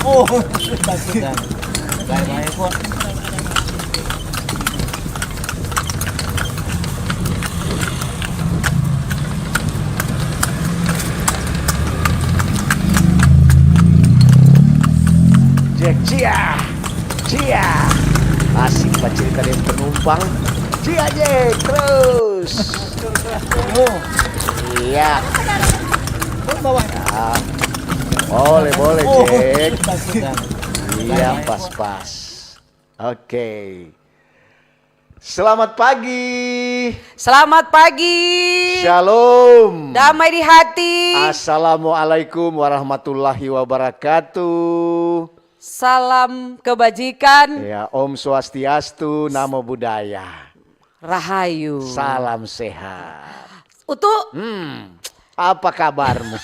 Oh, sudah. Baik-baik kok. Jack, cia, asik cerita dengan penumpang. Cia Jack, terus. Oh, Iya. bawah. Ya. Boleh Jack. Sudah. Iya, pas-pas. Oke. Selamat pagi. Selamat pagi. Shalom. Damai di hati. Assalamualaikum warahmatullahi wabarakatuh. Salam kebajikan. Ya, Om Swastiastu, Namo Buddhaya. Rahayu. Salam sehat. Untuk Apa kabarmu?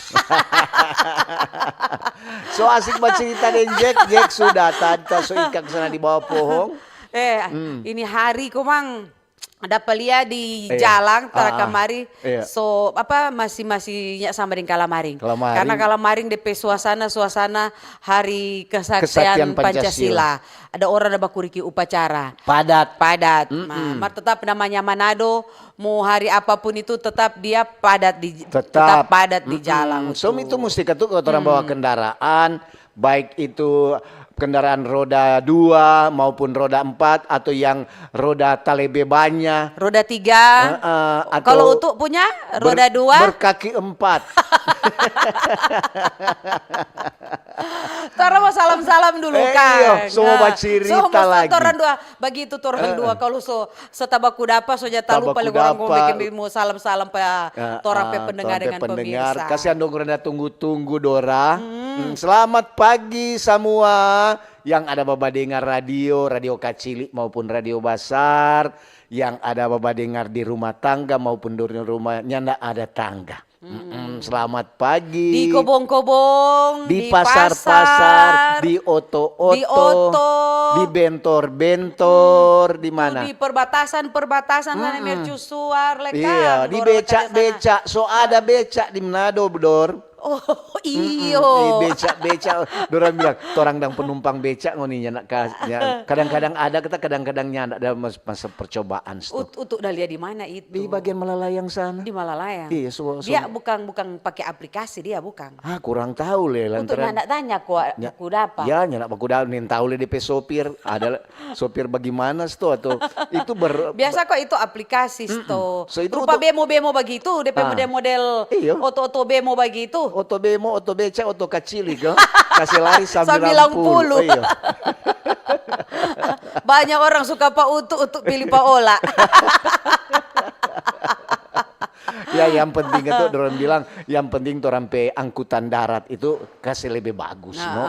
So asik bercerita dengan Jack sudah tante so ikan sana di bawah pohon. ini hari kumang ada pelia di Iya. jalan tara kamari. Iya. So masih sama dengan kalamaring. Kalamaring. Karena kalamaring DP suasana hari Kesaktian kesaksian Pancasila. Pancasila. Ada orang ada bakuriki upacara. Padat. Mar tetap namanya Manado, mau hari apapun itu tetap dia padat Tetap padat di jalan. So itu mesti ketuk kalau orang bawa kendaraan, baik itu kendaraan roda 2 maupun roda 4 atau yang roda talebe banyak. Roda 3. Atau Kalau untuk punya roda 2. berkaki 4. Tara mau salam-salam dulu Kang. Iya, semua cerita lagi. Toran dua, begitu toran dua. Kalau setabaku dapat jata lupa Tabaku orang dapa. ngomong mau salam-salam pa toran pe pendengar dengan pemirsa. Kasihan dong renda tunggu-tunggu Dora. Selamat pagi semua yang ada baba dengar radio kecil maupun radio besar, yang ada baba dengar di rumah tangga maupun di rumahnya ndak ada tangga. Selamat pagi. Di kobong-kobong, di pasar-pasar, di oto-oto, di bentor-bentor, di mana? di perbatasan sana mercusuar lekan. Iya, di becak-becak. So ada becak di Manado, Dor. Oh Di iyo. becak-becak. Dorang bilang, torang dang penumpang becak ngoninya nak kadang-kadang ada kita kadang-kadangnya ada masa percobaan. Untuk dalia di mana itu? Di bagian Malalayang sana. Di Malalayang. Iya, Dia bukan pakai aplikasi dia bukan. kurang tahu le Untuk lantaran. nak tanya aku dapat. Ya, nyak aku dah nin tahu le DP sopir. Ada sopir bagaimana sto atau itu Biasa kok itu aplikasi sto. So, itu Rupa untuk- bemo-bemo begitu, DP model-model Iya. oto-oto bemo begitu. oto bemo, oto becak, oto kecil kan. Kasih lari sambil 90. Iya. Banyak orang suka Pak untuk pilih Pak Ola. Ya yang penting itu orang bilang yang penting orang pe angkutan darat itu kasih lebih bagus. No?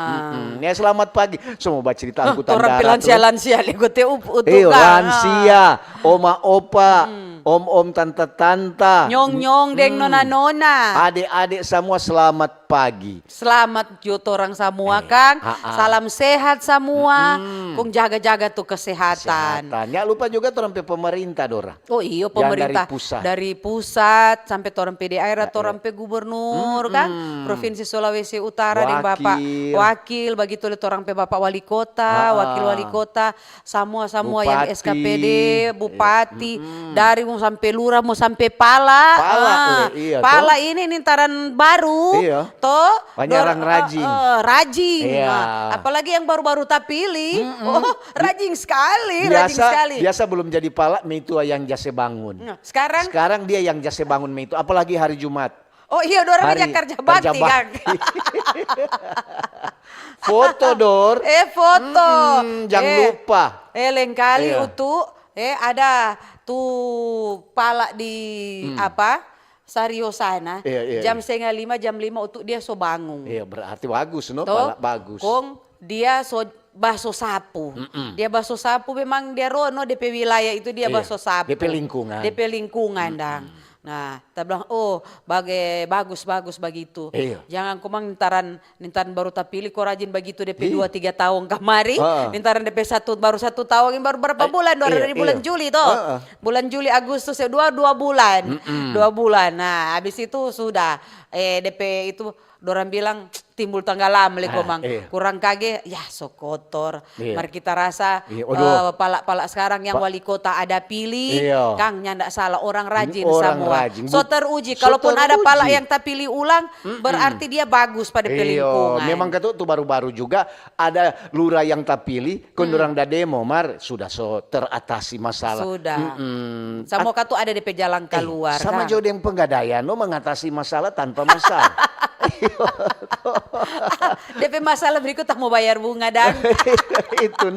Ya selamat pagi. Semua baca cerita angkutan Orang darat. lansia-lansia legote untuk Lansia, oma opa, om-om tante-tante, Nyong-nyong deng nona-nona. adik-adik semua selamat pagi. Selamat juto orang semua Kang. Salam sehat semua. Kung jaga-jaga tuh kesehatan. Tanya lupa juga orang pe pemerintah Dora. Oh iya Yang pemerintah dari pusat. pusat sampai orang PD daerah, orang pe gubernur kan, Provinsi Sulawesi Utara dan Bapak Wakil, begitu le orang pe Bapak Wali Kota, Wakil Wali Kota, semua yang Bupati. SKPD, Bupati, dari mau sampai lurah mau sampai pala. Iya, Pala ini nintaran baru. Iya. Toh Banyak orang rajin. Rajin. Iya. Apalagi yang baru-baru terpilih. Oh, rajin sekali, rajin sekali. Biasa belum jadi pala, itu yang jase bangun. Sekarang Sekarang dia yang jase bangun itu, apalagi hari Jumat. oh iya dorang Hari kerja bakti kan. Foto Dor. Foto. Jangan lupa. Lain kali Iya. untuk ada tuh pala di Sario sana. Iya. Jam 4:30 jam 5 untuk dia so bangun. Iya berarti bagus no, Toh, pala bagus. Kong dia so baso sapu. Dia baso sapu memang dia rono DP wilayah itu dia Iya, baso sapu. DP lingkungan. DP lingkungan dang. Nah, kita bilang bagus begitu. Iya. Jangan kumang nintaran baru pilih kok rajin begitu DP 2-3 tahun kemari. Nintaran DP baru 1 tahun ini baru berapa bulan? Dari bulan Juli toh. Bulan Juli Agustus ya 2 bulan. 2 bulan. Nah, habis itu sudah DP itu dorang bilang timbul tenggelam komang kurang kage ya so kotor. Mari kita rasa palak-palak sekarang yang wali kota ada pilih Kang nyandak salah orang rajin semua. So teruji kalaupun ada palak yang tak pilih ulang berarti dia bagus pada lingkungan. Memang kata tuh baru-baru juga ada lurah yang tak pilih kondorang da demo sudah so teratasi masalah. Sudah. Sama katu ada DP jalan keluar. Sama jauh yang penggadaian mengatasi masalah tanpa masalah. DP masalah berikut tak mau bayar bunga dan itu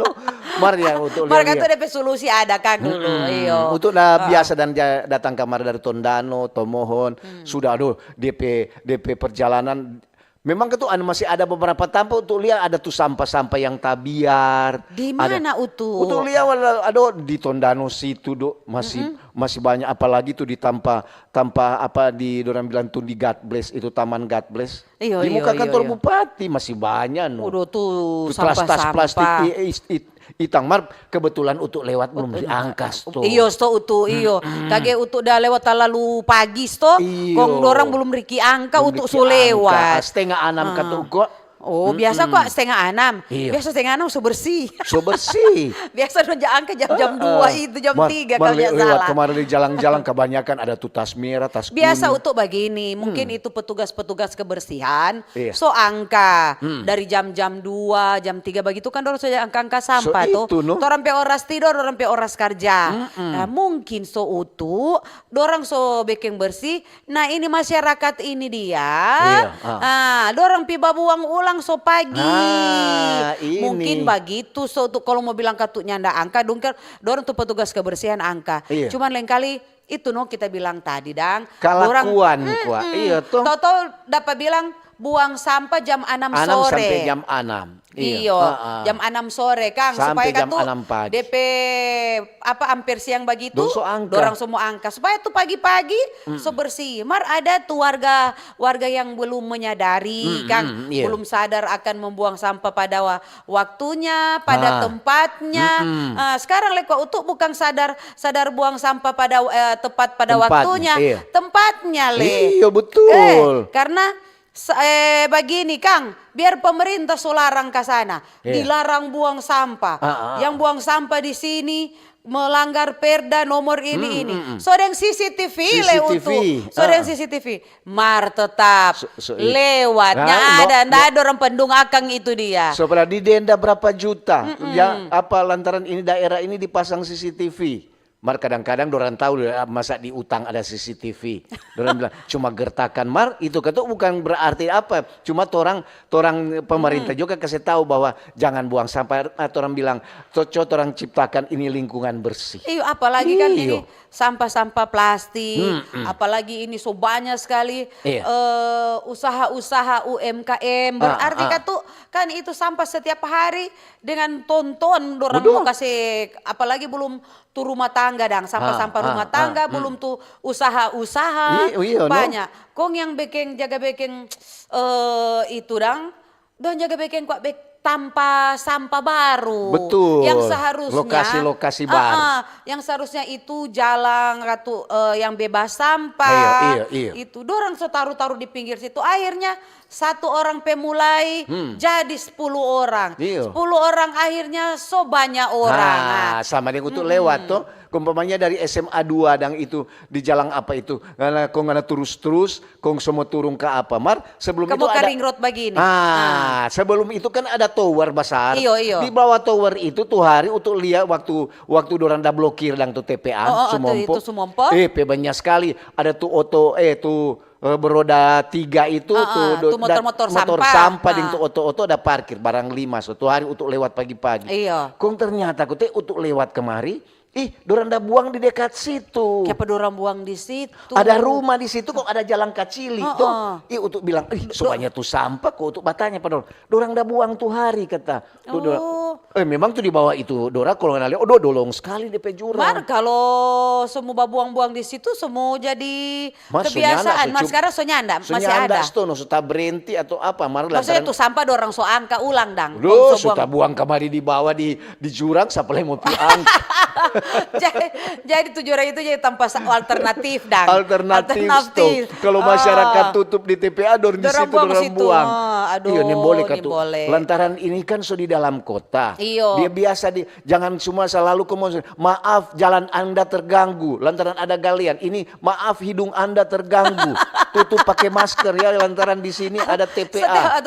mar ya untuk lihat. Itu DP solusi ada kan dulu. Untuk biasa dan datang kamar dari Tondano, Tomohon sudah DP perjalanan. Memang itu masih ada beberapa tempat untuk lihat ada tuh sampah-sampah yang tabiar. Di mana Utu? Untuk lihat ada di Tondano situ masih banyak apalagi tuh di tanpa apa di dorang bilang tuh di God Bless itu Taman God Bless. Di muka kantor bupati masih banyak Udah tuh tas plastik itang mar kebetulan untuk lewat belum diangkas tuh. Kage untuk dah lewat terlalu pagi sto. Kong dorang belum riki angka untuk so lewat. Setengah 6 kata kok. Biasa kok setengah 6. Biasa setengah 6 so bersih. Biasa nonjak angka jam 2 itu jam 3 kalau tidak salah. Lewat kemarin di jalan-jalan kebanyakan ada tuh tas merah, tas kuning. Biasa untuk begini, mungkin itu petugas-petugas kebersihan. So angka dari jam 2, jam 3 begitu kan dorang saja angka sampah tuh. Dorang pe oras tidur, dorang pe oras kerja. Nah, mungkin so utuh, dorang so bikin bersih. Nah, ini masyarakat ini dia. Dorang pi babuang ulang so pagi. Mungkin begitu so tuh kalau mau bilang katut nyanda angka dorang tuh petugas kebersihan angka. Cuman lain kali itu kita bilang tadi dang. Kalakuan Tahu dapat bilang buang sampah jam 6 sore. Sampai jam 6. Jam 6 sore Kang sampai supaya jam 6 pagi. DP hampir siang begitu dorang semua angka supaya tuh pagi-pagi so bersih. Mar ada tuh warga yang belum menyadari Kang, belum sadar akan membuang sampah pada waktunya, pada tempatnya. Sekarang leko untuk bukan sadar buang sampah pada tepat pada waktunya, tempatnya Iya betul. Karena begini Kang, biar pemerintah larang ke sana, dilarang buang sampah. Yang buang sampah di sini melanggar perda nomor ini. Sodeng CCTV Sodeng CCTV. Mar tetap lewatnya ada orang pendung akang itu dia. So pada didenda berapa juta? Ya apa lantaran ini daerah ini dipasang CCTV. Mar kadang-kadang dorang tahu masa di utang ada CCTV. Dorang bilang cuma gertakan Mar itu kata bukan berarti apa. Cuma orang pemerintah juga kasih tahu bahwa jangan buang sampah. Orang bilang cocok orang ciptakan ini lingkungan bersih. Apalagi kan ini sampah-sampah plastik. Apalagi ini so banyak sekali usaha-usaha UMKM. Berarti kan itu sampah setiap hari dengan tonton dorang mau kasih apalagi belum tuh rumah tangga sampah-sampah rumah tangga belum tuh usaha-usaha banyak. Kong yang jaga bikin itu don jaga bikin kok tanpa sampah baru. Betul. Yang seharusnya lokasi-lokasi baru. Yang seharusnya itu jalan yang bebas sampah. Itu dorang so taruh di pinggir situ. Akhirnya satu orang pemulai jadi 10 orang. 10 orang akhirnya so banyak orang. Sama dengan untuk lewat tuh. Umpamanya dari SMA 2 dan itu di jalan apa itu. Karena kong ada terus kong semua turun ke apa Mar. Sebelum itu ada ring road begini. Sebelum itu kan ada tower besar. Iyo. Di bawah tower itu tuh hari untuk lihat waktu dorang dah blokir dan tuh TPA Sumompo. Banyak sekali. Ada tuh beroda 3 itu tuh motor sampah ding tuh oto ada parkir barang 5 suatu hari untuk lewat pagi-pagi. Kong ternyata untuk lewat kemari dorang dah buang di dekat situ. Kenapa dorang buang di situ? Ada rumah di situ kok ada jalan kecil itu. Untuk bilang, soalnya tuh sampah kok untuk batanya padahal. Dorang dah buang tuh hari kata. Memang tuh di bawah itu Dora kalau nggak lihat, oh dolong sekali DP jurang. Mar kalau semua buang-buang di situ semua jadi kebiasaan. Mas sekarang sonyanda masih ada. Stono sudah berhenti atau apa? Mar maksudnya itu sampah dorang so angka ulang dang. Loh, sudah buang kemari di bawah di jurang, siapa yang mau piang? jadi jurang itu jadi tempat alternatif dang. Alternatif. Kalau masyarakat tutup di TPA, di situ dorang buang. Aduh, iya, ini boleh kan tuh. Boleh. Lantaran ini kan so di dalam kota. Iyo. Dia biasa jangan cuma selalu maaf jalan Anda terganggu lantaran ada galian. Ini maaf hidung Anda terganggu. Tutup pakai masker ya lantaran di sini ada TPA.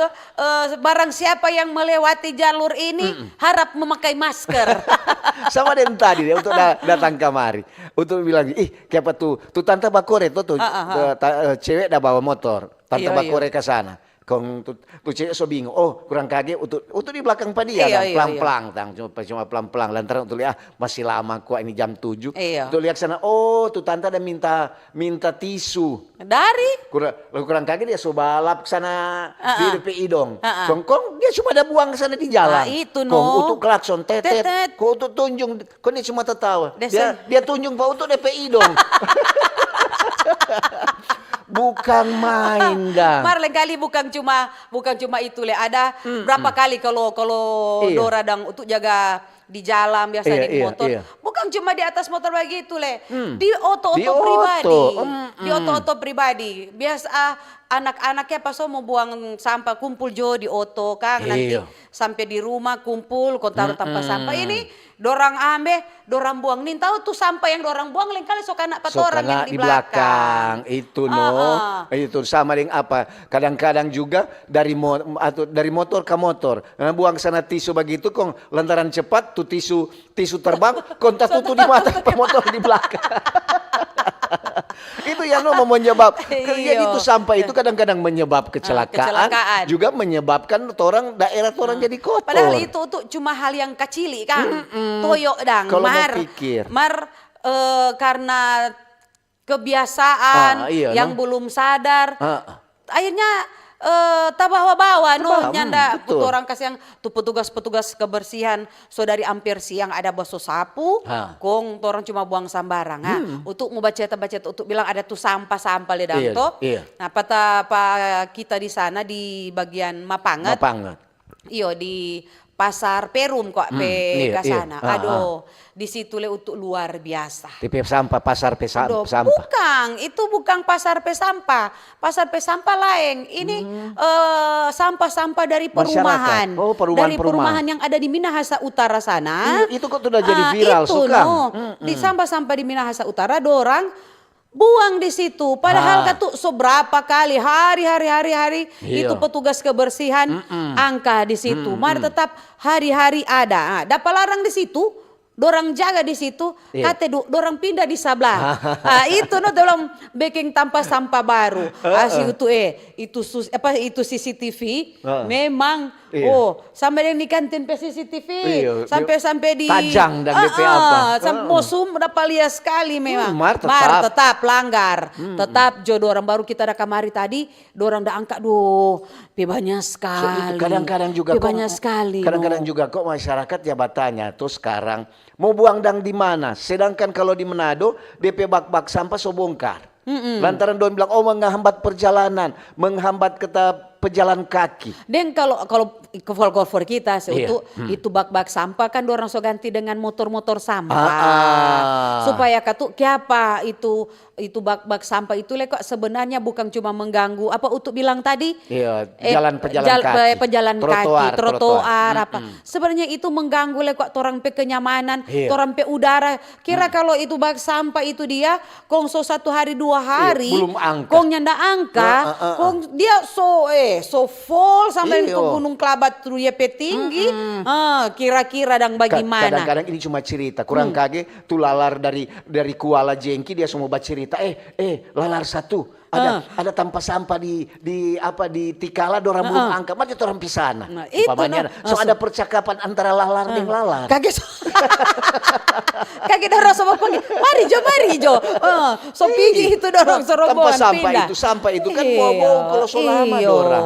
Barang siapa yang melewati jalur ini harap memakai masker. Sama dengan tadi dia untuk datang kemari untuk bilang kayak apa tuh tante bakore tuh cewek dah bawa motor tante bakore ke sana. Kong tuh cewek so bingung, kurang kaget untuk di belakang pak dia pelang-pelang tang cuma pelang-pelang lantaran untuk lihat masih lama kok ini jam 7. Untuk lihat sana tuh tante ada minta tisu. Dari kurang kaget dia so balap sana di DPI dong. Kong dia cuma ada buang ke sana di jalan. Itu Kong untuk klakson tetet. Kong untuk tunjung, kong dia cuma tertawa. Dia tunjung pak untuk DPI dong. Bukan main dah. Mar lain kali bukan cuma itu le. Ada berapa kali kalau Dora dang untuk jaga di jalan biasa di motor. Bukan cuma di atas motor begitu le. Di oto-oto pribadi. Di oto-oto pribadi. Biasa anak-anaknya pas mau buang sampah kumpul jo di oto kan nanti sampai di rumah kumpul kau taruh tempat sampah ini dorang dorang buang nih tahu tuh sampah yang dorang buang lain kali sok anak orang yang di belakang. Itu itu sama dengan apa kadang-kadang juga dari motor ke motor buang sana tisu begitu kong lantaran cepat tuh tisu terbang kontak tutup di mata pemotor di belakang. Itu yang menyebab itu sampah itu kadang-kadang menyebab kecelakaan juga menyebabkan daerah orang jadi kotor. Padahal itu cuma hal yang kecil kan. Toyo dang Mar karena kebiasaan yang belum sadar akhirnya bawa nyanda orang kasih yang tuh petugas kebersihan dari hampir siang ada baso sapu kong orang cuma buang sambarang untuk mau baca untuk bilang ada tuh sampah le danto. Nah kita di sana di bagian Mapangat. Iyo di Pasar Perum kok ke sana. Di situ le untuk luar biasa. Di sampah pasar sampah. Bukan pasar sampah. Pasar sampah lain. Ini sampah-sampah dari perumahan. Dari perumahan yang ada di Minahasa Utara sana. Itu kok sudah jadi viral Di sampah-sampah di Minahasa Utara dorang buang di situ. Padahal katu seberapa kali hari itu petugas kebersihan angka di situ. Mari tetap hari-hari ada. Dapat larang di situ. Dorang jaga di situ, dorang pindah di sebelah. Itu dalam baking tanpa sampah baru. Itu CCTV memang sampai yang di kantin CCTV sampai di tajang dan DP apa. Mosum dapat lihat sekali memang. Mar tetap langgar. Tetap dorang baru kita ada kamari tadi, dorang dah angkat banyak sekali. Kadang-kadang juga kadang-kadang juga kok masyarakat ya bertanya tuh sekarang mau buang dang di mana? Sedangkan kalau di Manado DP bak-bak sampah so bongkar. Lantaran don bilang menghambat perjalanan, menghambat pejalan kaki. Dan kalau for kita itu bak-bak sampah kan dorang so ganti dengan motor-motor sampah. Supaya kiapa itu bak-bak sampah itu kok sebenarnya bukan cuma mengganggu apa untuk bilang tadi pejalan kaki, trotoar apa. Sebenarnya itu mengganggu kok orang pe kenyamanan, orang pe udara. Kira kalau itu bak sampah itu dia kong so 1 hari 2 hari kong nyanda angka, kong dia so full sampai ke Gunung Kelabat tuh ya tinggi. Kira-kira dang bagaimana? Kadang-kadang ini cuma cerita. Kurang kaget tuh lalar dari Kuala Jengki dia semua baca cerita. Lalar satu ada tanpa sampah di apa di Tikala dorang belum angkat, mari orang pisana. Nah, itu Umpamanya, no. ada percakapan antara lalar dengan lalar. Kaget kaget dorong sama panggil mari jo so pergi itu dorong Tanpa serombongan pindah. sampah itu kan bawa-bawa kalau selama dorang.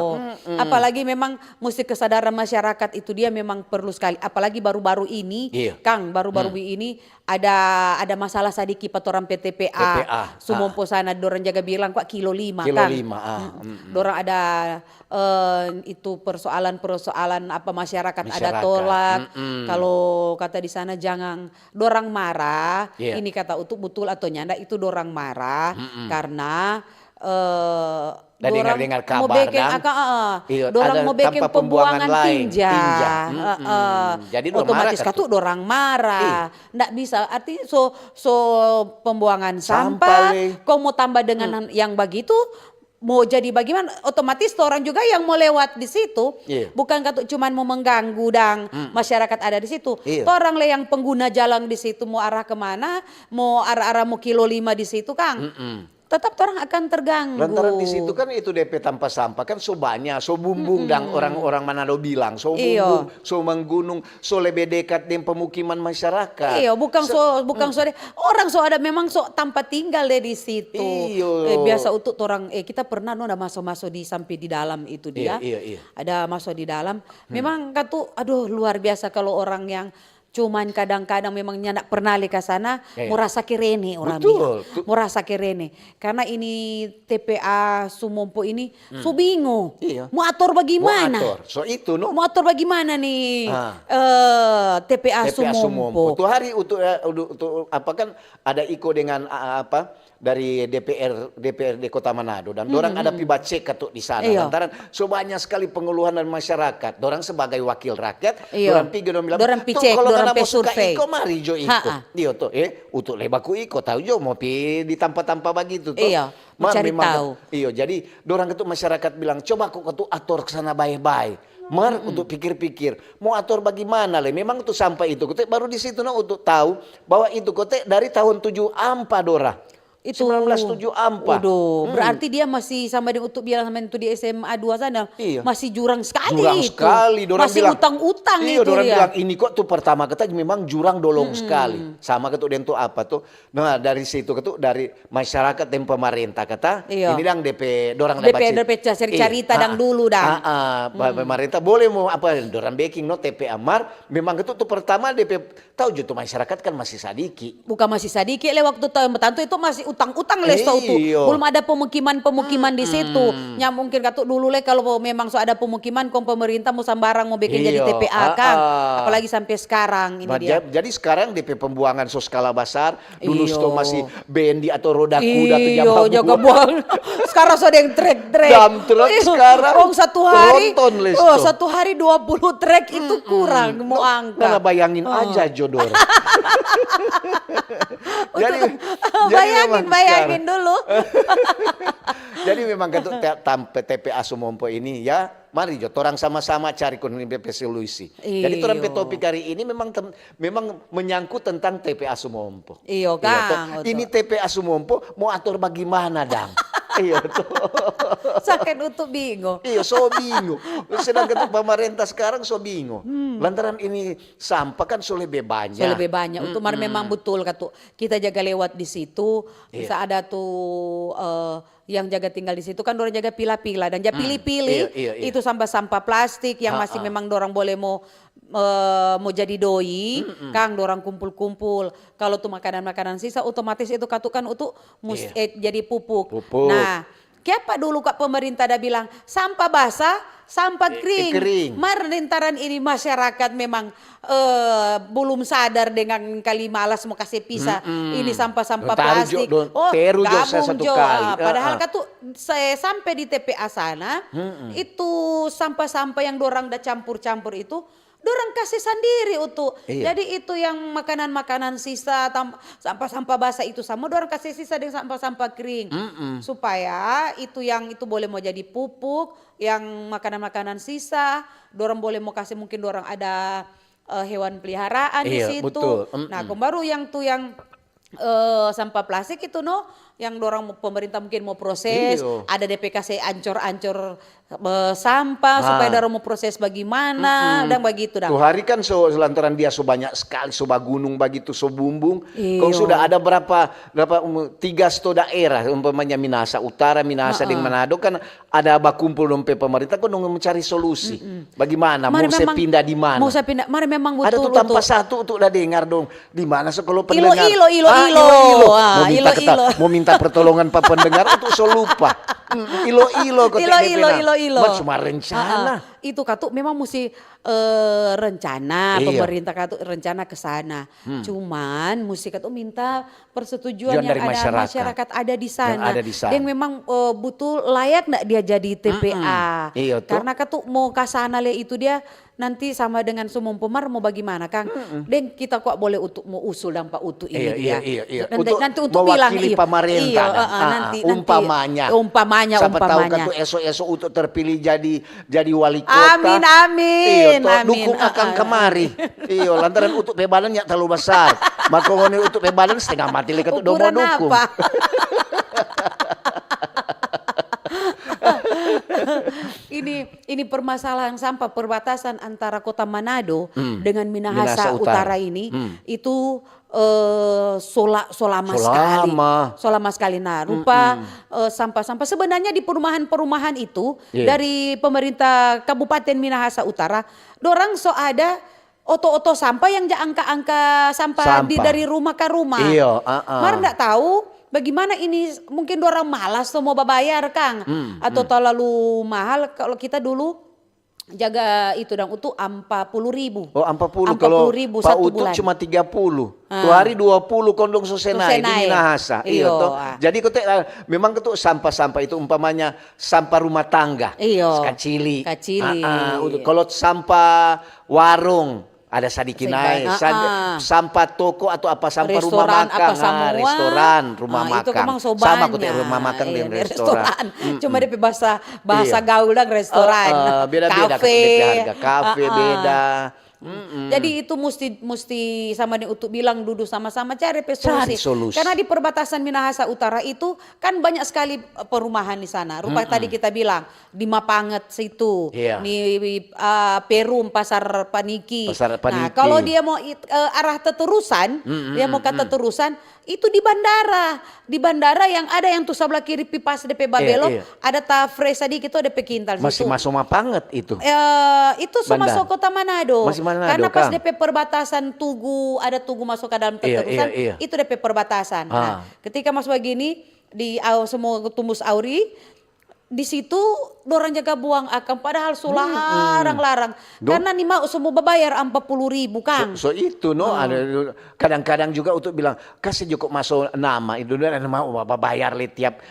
Apalagi memang mesti kesadaran masyarakat itu dia memang perlu sekali. Apalagi baru-baru ini, Kang, baru-baru ini ada masalah sadiki patoran PTPA. Sumompo sana dorang jaga bilang kok kilo 5 Kilo Kang. 5. Dorang ada itu persoalan apa masyarakat ada tolak. Kalau kata di sana jangan dorang marah. Ini kata utuh betul atau nyanda itu dorang marah karena dengar kabar dorang mau bikin pembuangan tinja. Jadi otomatis katu dorang marah. Ndak bisa artinya so pembuangan sampah kau mau tambah dengan yang begitu mau jadi bagaimana otomatis orang juga yang mau lewat di situ bukan katu cuman mau mengganggu dan masyarakat ada di situ. Orang le yang pengguna jalan di situ mau arah kemana mau arah-arah mau kilo 5 di situ Kang. Tetap orang akan terganggu. Lantaran di situ kan itu DP tanpa sampah kan so banyak, so bumbung dan orang-orang Manado bilang, so bumbung, so menggunung, so lebih dekat dengan pemukiman masyarakat. Iya, bukan orang so ada memang so tanpa tinggal deh di situ. Biasa untuk orang kita pernah udah masuk di sampai di dalam itu dia. Ada masuk di dalam. Memang katu aduh luar biasa kalau orang yang cuman kadang-kadang memang nyak pernah ke sana, merasa kirene orang bilang. Merasa kirene. Karena ini TPA Sumompo ini so bingung. Mau atur bagaimana? So itu no. Mau atur bagaimana nih TPA Sumompo. Tuh hari untuk apa kan ada iko dengan apa dari DPRD Kota Manado dan dorang ada pibacek ketuk di sana. Lantaran so banyak sekali pengeluhan dari masyarakat. Dorang sebagai wakil rakyat, dorang pergi dorang bilang, dorang picek, dorang survei. Iko mari jo iko. Dia tuh untuk lebaku iko tahu jo mau pi di tanpa-tanpa begitu tuh. Mencari tahu. Jadi dorang ketuk masyarakat bilang coba kok ketuk atur ke sana baik-baik. Untuk pikir-pikir mau atur bagaimana le memang itu sampai itu kote baru di situ untuk tahu bahwa itu kote dari tahun 7 ampa dora. Itu 1974. Berarti dia masih sama dengan untuk bilang sama itu di SMA 2 sana. Masih jurang sekali masih bilang, utang-utang itu dorang dia. bilang ini kok tuh pertama kata memang jurang dolong sekali. Sama ketuk dan tuh apa tuh. Nah dari situ ketuk dari masyarakat dan pemerintah kata ini dang DP dorang DP cerita dang dulu dang. Pemerintah boleh mau apa dorang baking no TP Amar memang ketuk tuh pertama DP tahu jo tuh masyarakat kan masih sadiki. Bukan masih sadiki le waktu tahun betantu itu masih utang-utang les tau tuh. Belum ada pemukiman di situ. Yang mungkin kata dulu le kalau memang so ada pemukiman kom pemerintah mau sambarang mau bikin jadi TPA kan. Apalagi sampai sekarang ini dia. Jadi sekarang DP pembuangan so skala besar. Dulu sto masih bendi atau roda kuda tuh jaga buang. Sekarang so ada yang trek-trek. Dump truck sekarang. Satu hari. Satu hari 20 trek itu kurang mau angkat. Karena bayangin aja jodoh. Bayangin dulu. Jadi memang ketuk TPA Sumompo ini ya mari jo orang sama-sama cari solusi. Jadi orang topik hari ini memang menyangkut tentang TPA Sumompo. Kang. Ini TPA Sumompo mau atur bagaimana dang? Sakit untuk bingung. So bingung. Sedangkan pemerintah sekarang so bingung. Lantaran ini sampah kan so lebih banyak. Untuk memang betul kata kita jaga lewat di situ. Bisa ada tuh yang jaga tinggal di situ kan dorang jaga pila-pila dan jaga pilih-pilih itu sampah-sampah plastik yang masih memang dorang boleh mau jadi doi, Kang dorang kumpul-kumpul. Kalau tuh makanan-makanan sisa otomatis itu katukan untuk jadi pupuk. Nah, kenapa dulu Kak pemerintah ada bilang sampah basah, sampah kering. Marintaran ini masyarakat memang belum sadar dengan kali malas mau kasih pisah. Ini sampah-sampah plastik. Gabung jo. Padahal katu saya sampai di TPA sana itu sampah-sampah yang dorang dah campur-campur itu dorang kasih sendiri untuk. Jadi itu yang makanan-makanan sisa, sampah-sampah basah itu sama dorang kasih sisa dengan sampah-sampah kering. Supaya itu yang itu boleh mau jadi pupuk, yang makanan-makanan sisa, dorang boleh mau kasih mungkin dorang ada hewan peliharaan di situ. Nah, baru yang tuh yang sampah plastik itu yang dorang pemerintah mungkin mau proses, Iyo. ada DPKC ancor-ancor sampah supaya dorang mau proses bagaimana dan begitu dah. Tuh hari kan lantaran dia so banyak sekali, so gunung begitu, so bumbung. Iyo. Kau sudah ada berapa 3 daerah, umpamanya Minahasa Utara, Minahasa dengan Manado kan ada bakumpul dompe pemerintah kau nunggu mencari solusi. Bagaimana? Mau saya pindah di mana? Mau saya pindah, mari memang Ada betul. tuh tanpa satu untuk udah dengar dong. Di mana kalau Ilo, pendengar? ilo. Mau minta Ilo. mau minta pertolongan pak pendengar untuk so lupa. Ilo kau Ilo. Cuma rencana. Itu katu memang mesti rencana, Iya. pemerintah katu rencana ke sana. Cuman mesti katu minta persetujuan Tujuan yang dari ada masyarakat. ada di sana. Yang ada di sana. Dan memang betul layak nggak dia jadi TPA. Iya, tuh. Karena katu mau ke sana le itu dia nanti sama dengan Sumum Pemar mau bagaimana Kang? Dan kita kok boleh untuk mau usul dampak utuh ini dia. Iya. Nanti untuk bilang mewakili iya. pemerintah. Iya, nanti Umpamanya. Siapa tahu kan tuh esok-esok untuk terpilih jadi wali kota. Amin. Iya, dukung akan kemari. Iya, lantaran untuk pebalan yang terlalu besar. Maka ngoni untuk pebalan setengah mati lekat udah mau Ukuran dukung. apa? ini permasalahan sampah perbatasan antara Kota Manado dengan Minahasa Utara ini itu solama sekali. Nah, rupa sampah-sampah sebenarnya di perumahan-perumahan itu dari pemerintah Kabupaten Minahasa Utara, dorang ada oto-oto sampah yang angka-angka sampah dari rumah ke rumah. Iya, Mar nggak tahu bagaimana ini, mungkin orang malas tuh mau bayar Kang, atau terlalu mahal. Kalau kita dulu jaga itu dong untuk 40.000. Oh 40 kalau Pak Utuh cuma 30. Tuh hari 20 kondong selesai di Minahasa. Iya toh. Jadi memang itu sampah-sampah itu umpamanya sampah rumah tangga. Iya. Kacili. Kacili. Kalau sampah warung ada sadikinai, sampah toko atau apa sampah restoran, rumah makan, restoran, rumah makan. Itu memang sama kok rumah makan dan restoran. Cuma DP bahasa gaul dan restoran. Beda-beda harga kafe beda. Jadi itu mesti sama nih untuk bilang duduk sama-sama cari solusi. Karena di perbatasan Minahasa Utara itu kan banyak sekali perumahan di sana. Tadi kita bilang di Mapanget situ, di Perum Pasar Paniki. Nah, kalau dia mau arah teterusan, dia mau ke teterusan itu di bandara yang ada yang tuh sebelah kiri pipas DP Babelo, ada fresh sedikit itu DP Kintal masih masuk Mapanget itu. Itu masuk Kota Manado. Karena pas Kang. DP perbatasan ada Tugu masuk ke dalam teterusan, itu DP perbatasan. Nah, ketika masuk begini di semua tumbus auri, di situ dorang jaga buang akan padahal larang-larang karena nih mau semua bayar 40.000 Kang. So itu ada kadang-kadang juga untuk bilang kasih cukup masuk nama itu dan mau bayar le tiap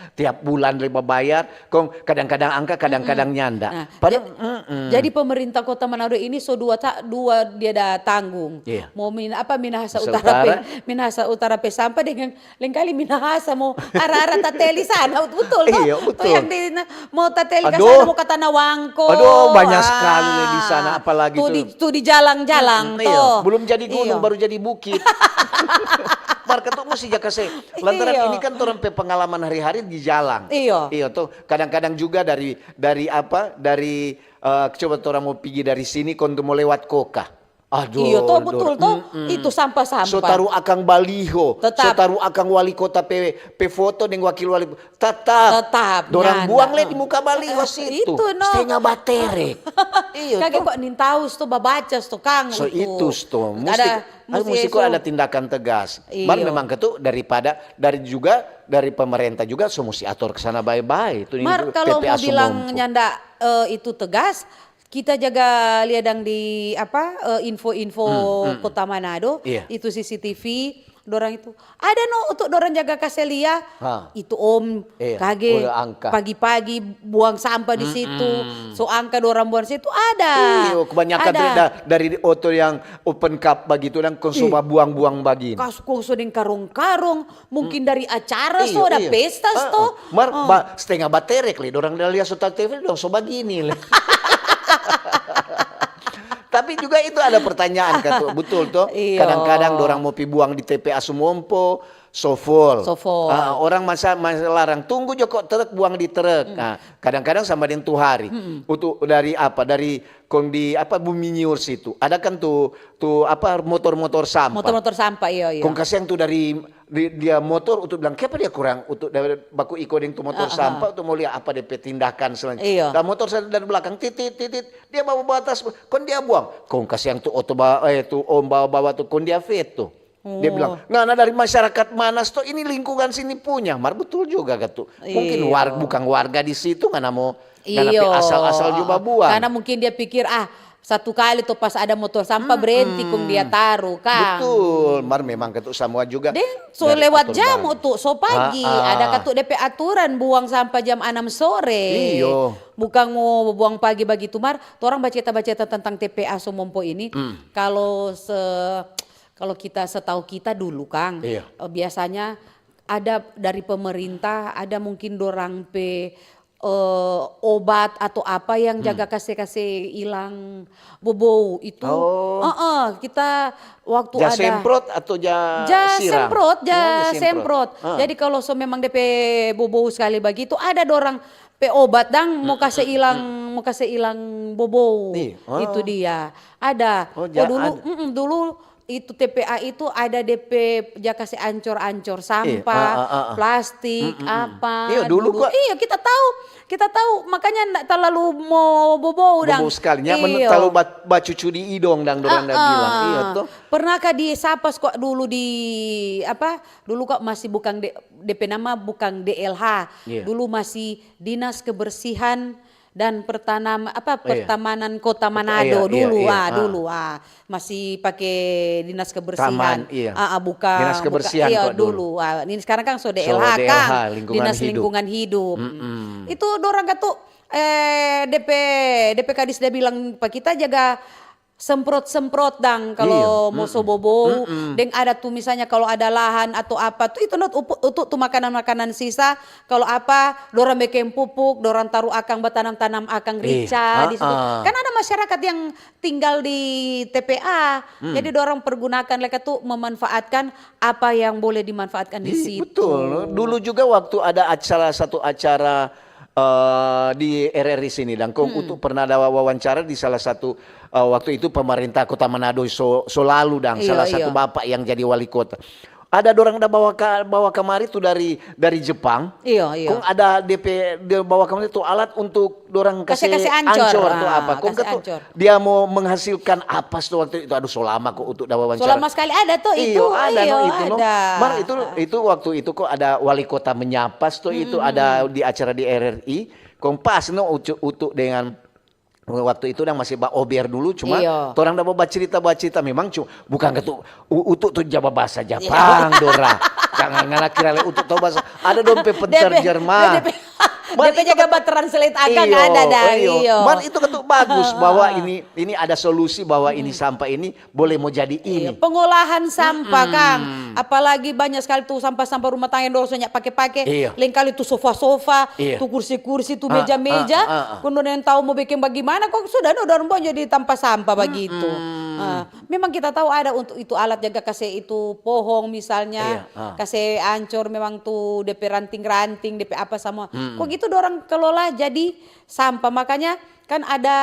bulan le bayar kong kadang-kadang angka kadang-kadang nyanda. Jadi pemerintah Kota Manado ini dua dia dah tanggung. Mau Minahasa Utara Minahasa Utara sampai dengan lain kali Minahasa mau arah-arah tateli sana betul toh. Iya betul. Yang mau tateli sana mau ke Tanah Wangko. Aduh banyak sekali di sana apalagi tuh di jalang-jalang toh. Belum jadi gunung baru jadi bukit. Market tuh mesti jaga lantaran ini kan orang pengalaman hari-hari di jalan. Iya tuh kadang-kadang juga dari coba orang mau pergi dari sini kontu mau lewat Koka. Aduh, iya toh betul toh itu sampah-sampah. So taruh akang baliho, tetap. So taruh akang wali kota pe foto dengan wakil wali tetap. Dorang buang le di muka baliho situ. Itu setengah batere. Iya kok nin tahu tuh babaca tuh Kang. So itu tuh mesti ada tindakan tegas. Bar memang ketu dari pemerintah juga so mesti atur ke sana baik-baik. Mar kalau mau bilang nyanda itu tegas, kita jaga liadang di info-info Kota Manado, itu CCTV, dorang itu ada untuk dorang jaga Kaselia, itu kage pagi-pagi buang sampah di situ, so angka dorang buang situ ada. Iya, kebanyakan dari auto yang open cup begitu dan konsumsi buang-buang begini. Konsum dengan karung-karung, mungkin dari acara ada pesta setengah baterek le, dorang lihat soal TV dong so begini le. Tapi juga itu ada pertanyaan betul toh. Kadang-kadang dorang mau buang di TPA Sumompo, so full. So full. Orang masa larang tunggu joko truk buang di truk. Nah, kadang-kadang sama dengan tuh hari. Untuk dari apa? Dari kong di apa Bumi Nyur situ. Ada kan tuh apa motor-motor sampah. Motor-motor sampah iya. Kong kasih yang tuh dari dia motor untuk bilang kenapa dia kurang untuk dari baku iko dengan tuh motor sampah untuk mau lihat apa DP tindakan selanjutnya. Iya. Dan motor saya dari belakang titit dia bawa batas kon dia buang. Kong kasih yang tuh tuh om bawa tuh kon dia fit tuh. Dia bilang, nggak dari masyarakat Manas tuh ini lingkungan sini punya. Mar betul juga gitu. Mungkin bukan warga di situ nggak mau asal-asal juga buang. Karena mungkin dia pikir satu kali tuh pas ada motor sampah berhenti kung dia taruh kan. Betul, Mar memang ketuk semua juga. So lewat jam tuh, so pagi ada ketuk DP aturan buang sampah jam 6 sore. Iyo. Bukan mau buang pagi begitu Mar. Orang baca-baca tentang TPA Sumompo ini. Kalau kita setahu kita dulu Kang, biasanya ada dari pemerintah, ada mungkin dorang obat atau apa yang jaga kasih hilang bobou itu. Kita waktu ada semprot atau siram? Semprot. Jadi kalau memang DP bobou sekali begitu, ada dorang obat dang mau kasih hilang bobou. Itu dia. Ada. Dulu itu TPA itu ada DP kasih ancor-ancor sampah, plastik, apa. Iya dulu kok. Iya kita tahu makanya enggak terlalu mau bobo dang. Bobo sekalinya terlalu bacucu di idong dang dorang bilang. Iya tuh. Pernahkah di Sapas kok dulu dulu kok masih bukan DP nama bukan DLH. Dulu masih Dinas Kebersihan dan pertamanan Kota Manado dulu masih pakai Dinas Kebersihan. Bukan Dinas Kebersihan kok dulu. Ini sekarang kan DLH kan Dinas Lingkungan Hidup. Itu dorang katu DP Kadis dia bilang Pak kita jaga semprot dang kalau mau sobobo, dan ada tuh misalnya kalau ada lahan atau apa tuh itu untuk tuh makanan sisa kalau apa dorang bikin pupuk, dorang taruh akang bertanam akang rica di situ. Kan ada masyarakat yang tinggal di TPA, jadi dorang pergunakan mereka tuh memanfaatkan apa yang boleh dimanfaatkan di situ. Betul. Dulu juga waktu ada satu acara di RRI sini dan untuk pernah ada wawancara di salah satu waktu itu pemerintah Kota Manado lalu salah satu bapak yang jadi wali kota. Ada dorang bawa kemari tuh dari Jepang. Kung ada dia bawa kemari tuh alat untuk dorang kasih ancor tuh apa. Kung dia mau menghasilkan apa tuh waktu itu. Aduh so lama kok untuk wawancara. So lama sekali ada tuh itu. Mar itu waktu itu kok ada wali kota menyapas tuh itu ada di acara di RRI. Kung pas untuk dengan waktu itu yang masih ober dulu cuma orang dah bawa cerita memang bukan ketuk untuk tuh Jawa bahasa Jepang dorang jangan kira untuk tahu bahasa ada dompet penter Jerman DP jaga translate akan ada dah. Man itu ketuk bagus bahwa ini ada solusi bahwa ini sampah ini boleh mau jadi ini. Pengolahan sampah Kang. Apalagi banyak sekali tuh sampah-sampah rumah tangga yang dorang pakai. Lain kali tuh sofa-sofa, tuh kursi-kursi, tuh meja-meja. Kuno yang tahu mau bikin bagaimana kok sudah dorang mau jadi tanpa sampah begitu. Memang kita tahu ada untuk itu alat jaga kasih itu pohon misalnya, kasih ancor memang tuh DP ranting-ranting, DP apa sama. Kok gitu dorang kelola jadi sampah makanya kan ada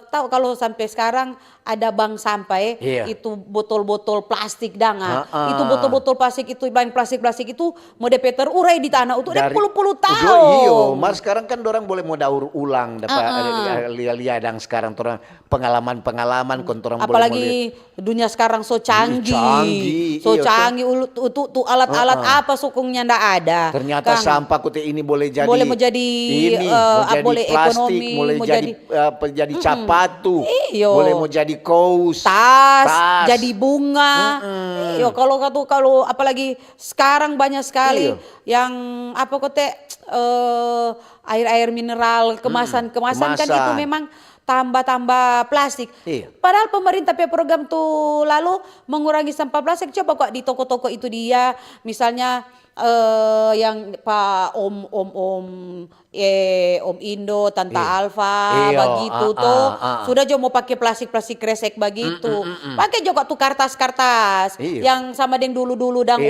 tahu kalau sampai sekarang ada bank sampah itu botol-botol plastik itu botol-botol plastik itu bahan plastik itu mau DP terurai di tanah untuk puluh-puluh tahun. Mas sekarang kan dorang boleh mau daur ulang dapat lihat yang sekarang orang pengalaman kontorang apalagi dunia sekarang so canggih untuk alat-alat apa sukungnya ndak ada. Ternyata sampah kuti ini boleh jadi boleh plastik, ekonomi, boleh jadi capatu, boleh mau jadi tas, jadi bunga. Kalau apalagi sekarang banyak sekali yang apa air mineral kemasan kan itu memang tambah plastik. Padahal pemerintah program tuh lalu mengurangi sampah plastik. Coba kok di toko-toko itu dia misalnya yang Pak Om Indo, Tante Alfa, begitu tuh sudah jo mau pakai plastik kresek begitu. Pakai juga tuh kertas-kertas yang sama dengan dulu-dulu dang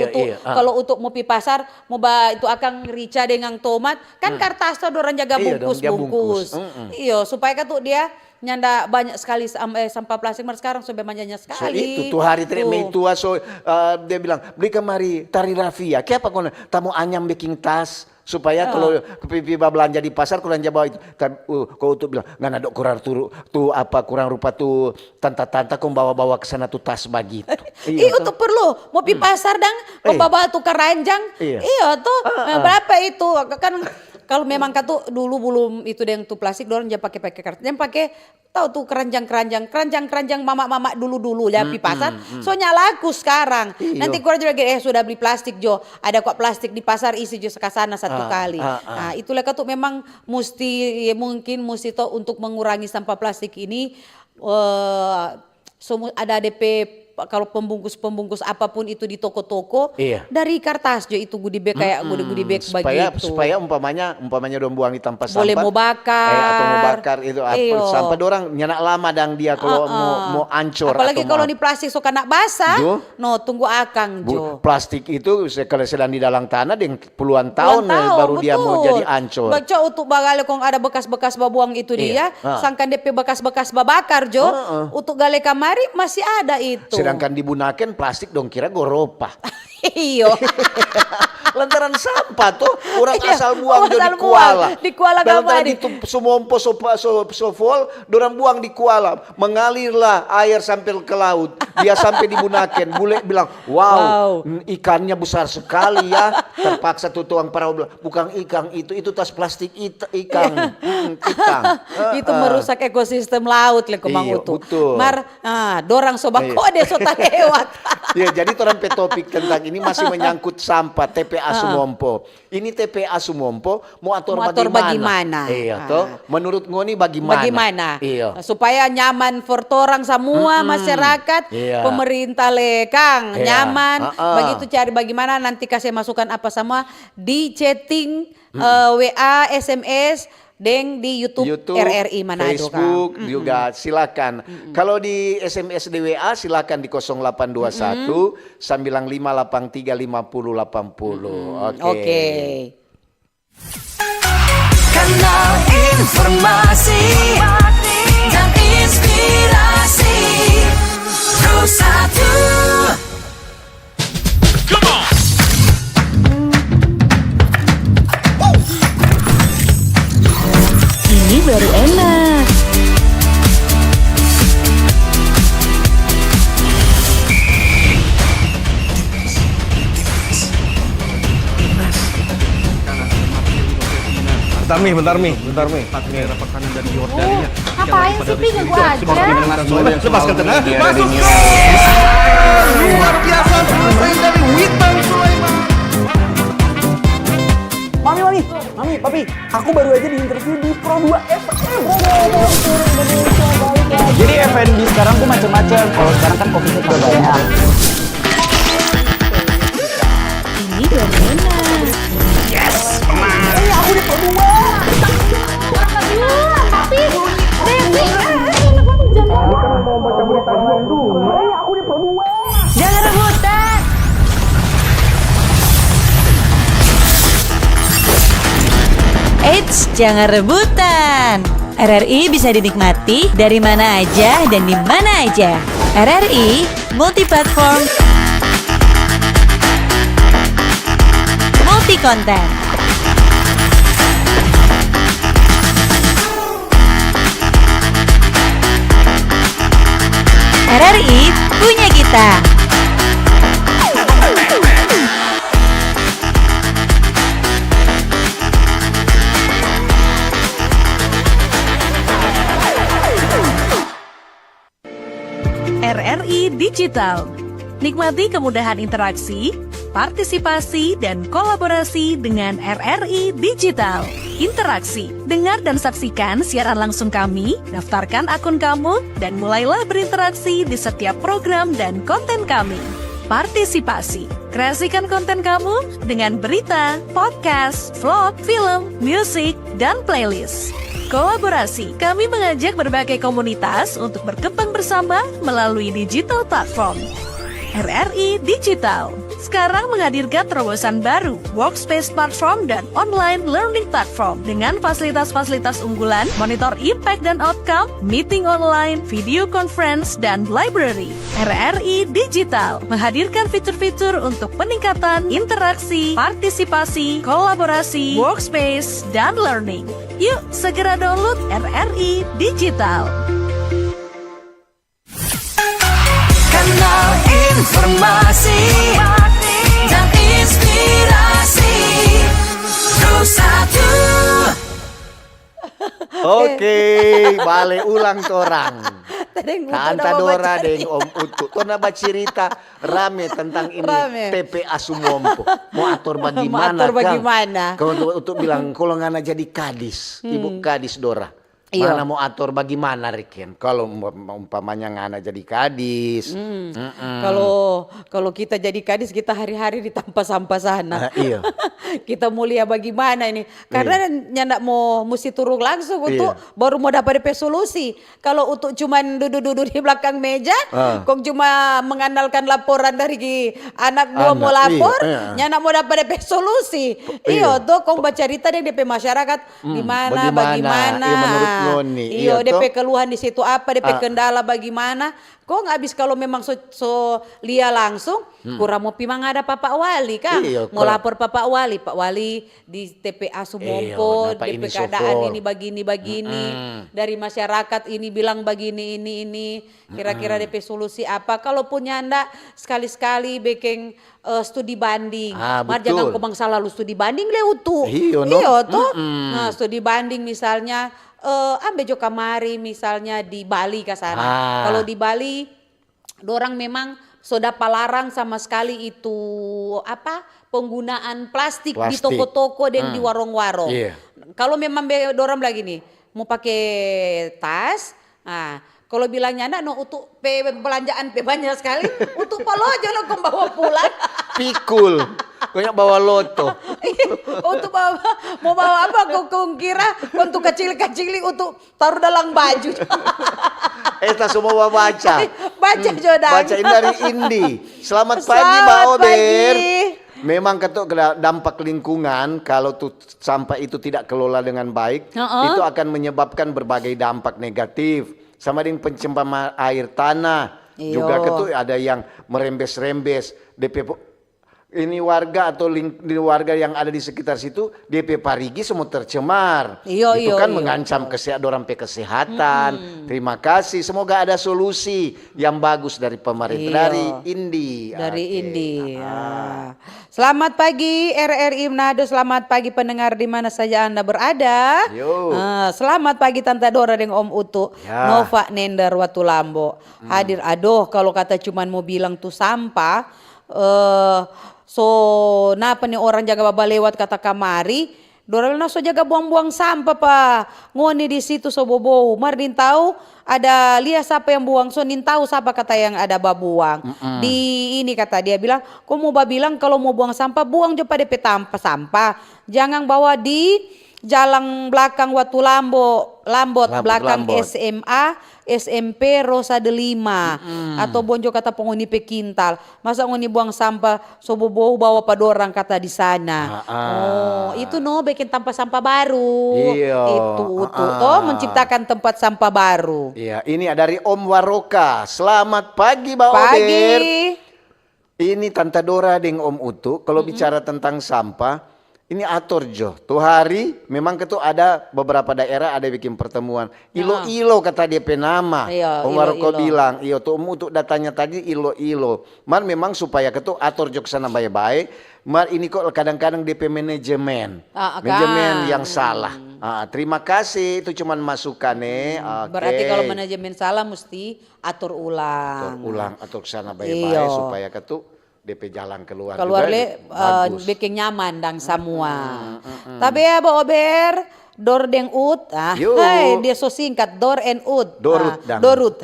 kalau untuk mau pi pasar mau itu akan rica dengan tomat kan kertas tuh orang jaga bungkus. Iya supaya kan tuh dia nyanda banyak sekali sampah plastik sekarang sudah banyaknya sekali. Itu tuh hari Mei tua dia bilang beli kemari tari rafia. Kenapa kau tamu anyam bikin tas supaya kalau pipa belanja di pasar kurang bawa itu. Kau tuh bilang nggak ada kurang rupa tuh tanta kau bawa ke sana tuh tas begitu. Iya tuh perlu mau pi pasar dang kau bawa tuh keranjang. Iya tuh berapa itu kan. Kalau memang katu dulu belum itu yang tuh plastik dorang jangan pakai kertas, jangan pakai tahu tuh keranjang mama dulu ya di pasar, soalnya laku sekarang. Nanti kurang juga sudah beli plastik jo, ada kok plastik di pasar isi jo sekasana satu kali. Nah itulah katu memang mesti tuh untuk mengurangi sampah plastik ini ada DP. Kalau pembungkus apapun itu di toko-toko dari kertas jo itu goodie bag kayak goodie bag begitu. Supaya umpamanya dong buang di tempat sampah. Boleh mau bakar. Atau mau bakar itu sampah dorang nyenak lama dang dia kalau mau ancur. Apalagi kalau di plastik suka nak basah. Tunggu akang jo. Plastik itu kalau sedang di dalam tanah dengan puluhan tahun baru dia mau jadi ancur. Baca untuk bagale kong ada bekas-bekas babuang itu dia, sangkan DP bekas-bekas babakar jo. Untuk gale kamari masih ada itu. Sedangkan dibunakan plastik dong kira goropa. Iyo. Lantaran sampah tuh orang asal buang di kuala. Dalam tadi itu sumompo sofol, dorang buang di kuala, mengalirlah air sampai ke laut. Dia sampai dibunakan. Bule bilang, wow, ikannya besar sekali ya. Terpaksa tuh tuang perahu bilang, bukan ikan itu tas plastik ikan. Itu merusak ekosistem laut le kemang utuh. Betul. Dorang sobat kode sota lewat. Ya, jadi orang topik tentang ini masih menyangkut sampah TPA Sumompo. Ini TPA Sumompo mau atur bagaimana? Iya toh. Menurut ngoni bagaimana? Iya. Supaya nyaman for orang semua masyarakat, pemerintah lekang nyaman. Begitu cari bagaimana nanti kasih masukan apa sama di chatting WA, SMS Deng di YouTube RRI Manado, Facebook juga silakan. Kalau di SMS di WA silakan di 0821 9583 5080. Oke. Kanal informasi dan inspirasi Terus 1. Ini baru enak. Bentar Mi. Dapat kanan dan Yordania. Ngapain sih Pi ganggu aja? Lepaskan tenang. Masuk. Luar biasa selesai dari Witan Sulaiman. Mami, Papi, aku baru aja diinterview di Pro 2 FM. Jadi F&B sekarang tuh macam-macam. Kalau sekarang kan kopi tuh banyak. Ini baru enak. Yes, menang. Aku di Pro 2. Papi, Devi, Kan mau baca berita dulu. Aku di Pro 2. jangan rebutan. Eits, jangan rebutan. RRI bisa dinikmati dari mana aja dan di mana aja. RRI multi-platform, multi-konten. RRI punya kita. RRI Digital. Nikmati kemudahan interaksi, partisipasi, dan kolaborasi dengan RRI Digital. Interaksi, dengar dan saksikan siaran langsung kami, daftarkan akun kamu, dan mulailah berinteraksi di setiap program dan konten kami. Partisipasi, Kreasikan konten kamu dengan berita, podcast, vlog, film, musik, dan playlist. Kolaborasi, kami mengajak berbagai komunitas untuk berkembang bersama melalui digital platform. RRI Digital sekarang menghadirkan terobosan baru, workspace platform dan online learning platform dengan fasilitas-fasilitas unggulan, monitor impact dan outcome, meeting online, video conference, dan library. RRI Digital menghadirkan fitur-fitur untuk peningkatan interaksi, partisipasi, kolaborasi, workspace, dan learning. Yuk segera download RRI Digital. Kanal informasi dan inspirasi Terus 1. Oke, balik ulang torang. Tadeng Utu Tanta nama Dora bacari. deng Om Utu. Tona cerita rame tentang ini Rame. TPA Sumompo. Mau atur bagaimana Mau atur Kang? bagaimana? Kalau Utu bilang kalau ngana jadi kadis, Ibu Kadis Dora. Iya. Mana mau atur bagaimana Riken? Kalau umpamanya ngana jadi kadis. Kalau kita jadi kadis kita hari-hari ditampa sampah sana. Iya. Kita mulia bagaimana ini? Karena nyandak mau mesti turun langsung untuk Iya. baru mau dapat DP solusi. Kalau untuk cuman duduk-duduk di belakang meja, kong cuma mengandalkan laporan dari anak gua mau Anak, lapor, iya. nyandak mau dapat DP solusi. Iya. Iyo tuh kong baca cerita deh DP masyarakat di mana bagaimana. Iya, menurut Noni. Iyo Iya, DP toh. keluhan di situ apa, DP kendala bagaimana. Kok nggak habis kalau memang so lia langsung, kurang mau pimang ada Pak Wali kan, Iya, mau kalau- lapor Pak Wali di TPA Sumompo, Iya, kenapa DP ini keadaan sokol? ini begini, dari masyarakat ini bilang begini ini, kira-kira DP solusi apa? Kalau punya anda sekali-sekali bikin studi banding, Mar betul. jangan komang selalu studi banding leutu, Iya, no? iya toh, nah studi banding misalnya. Ambe jo kamari misalnya di Bali ke sana. Kalau di Bali, dorang memang sudah palarang sama sekali itu apa penggunaan plastik di Plastik. toko-toko dan di warung-warung. Iya. Kalau memang dorang bilang gini, mau pakai tas, kalau bilangnya anak no untuk belanjaan banyak sekali, untuk palo aja lo kau bawa pulang. Pikul. Banyak bawa loto. Untuk mau bawa apa kau kira untuk kecil-kecil untuk taruh dalam baju. Eta semua baca. Baca Jodang. Baca ini dari Indi. Selamat pagi Selamat Mbak Ober. pagi. Memang ketuk dampak lingkungan kalau tuh sampah itu tidak kelola dengan baik, itu akan menyebabkan berbagai dampak negatif. Sama dengan pencemaran air tanah. Iyo. Juga ketuk ada yang merembes-rembes. DP ini warga atau warga yang ada di sekitar situ DP parigi semua tercemar. Iyo, Itu iyo, kan iyo. mengancam kesehatan. Terima kasih. Semoga ada solusi yang bagus dari pemerintah. Iyo. Dari Indi. Dari Oke. Indi. Ya. Selamat pagi RRI Manado, selamat pagi pendengar di mana saja Anda berada. Yo. Selamat pagi Tante Dora dengan Om Utu. Ya. Nova Nendar Watulambo. Hadir aduh kalau kata cuman mau bilang tuh sampah. Napa nih orang jaga baba lewat kata kamari. Dorang so jaga buang-buang sampah pa. Ngoni di situ so bobo. Mardin tahu ada lihat siapa yang buang, so nin tahu siapa kata yang ada babuang. Di ini kata dia bilang, kau mau bilang kalau mau buang sampah buang jo pada petampa sampah. Jangan bawa di jalan belakang Watulambo, Lambot belakang Lambot. SMA, SMP Rosa de Lima atau bonjo kata penghuni pekintal. Masa ngoni buang sampah so bobo bawa padorang kata di sana. Itu no bikin tempat sampah baru. Iya. Itu toh menciptakan tempat sampah baru. Iya, ini dari Om Waroka. Selamat pagi, Mbak Ober. Pagi. Ini Tante Dora dengan Om Utu. Kalau bicara tentang sampah, ini atur Jo. Tuh hari memang ketu ada beberapa daerah ada bikin pertemuan. Ilo-ilo kata dia penama. Iya, Om Waroka ilo-ilo. bilang, iya tuh Om Utu datanya tadi ilo-ilo. Man memang supaya ketu atur Jo kesana baik-baik. Mar ini kok kadang-kadang DP manajemen. Manajemen kan. yang salah. Terima kasih, itu cuman masukan Oke. Berarti kalau manajemen salah mesti atur ulang. Ulang atau kesana baik-baik Iya. supaya ketu DP jalan keluar Keluar juga bagus. bikin nyaman dan semua. Tapi ya Mbak Ober, dor deng ut. Yo. Dia so singkat dor and ut. Dorut dang. Dorut.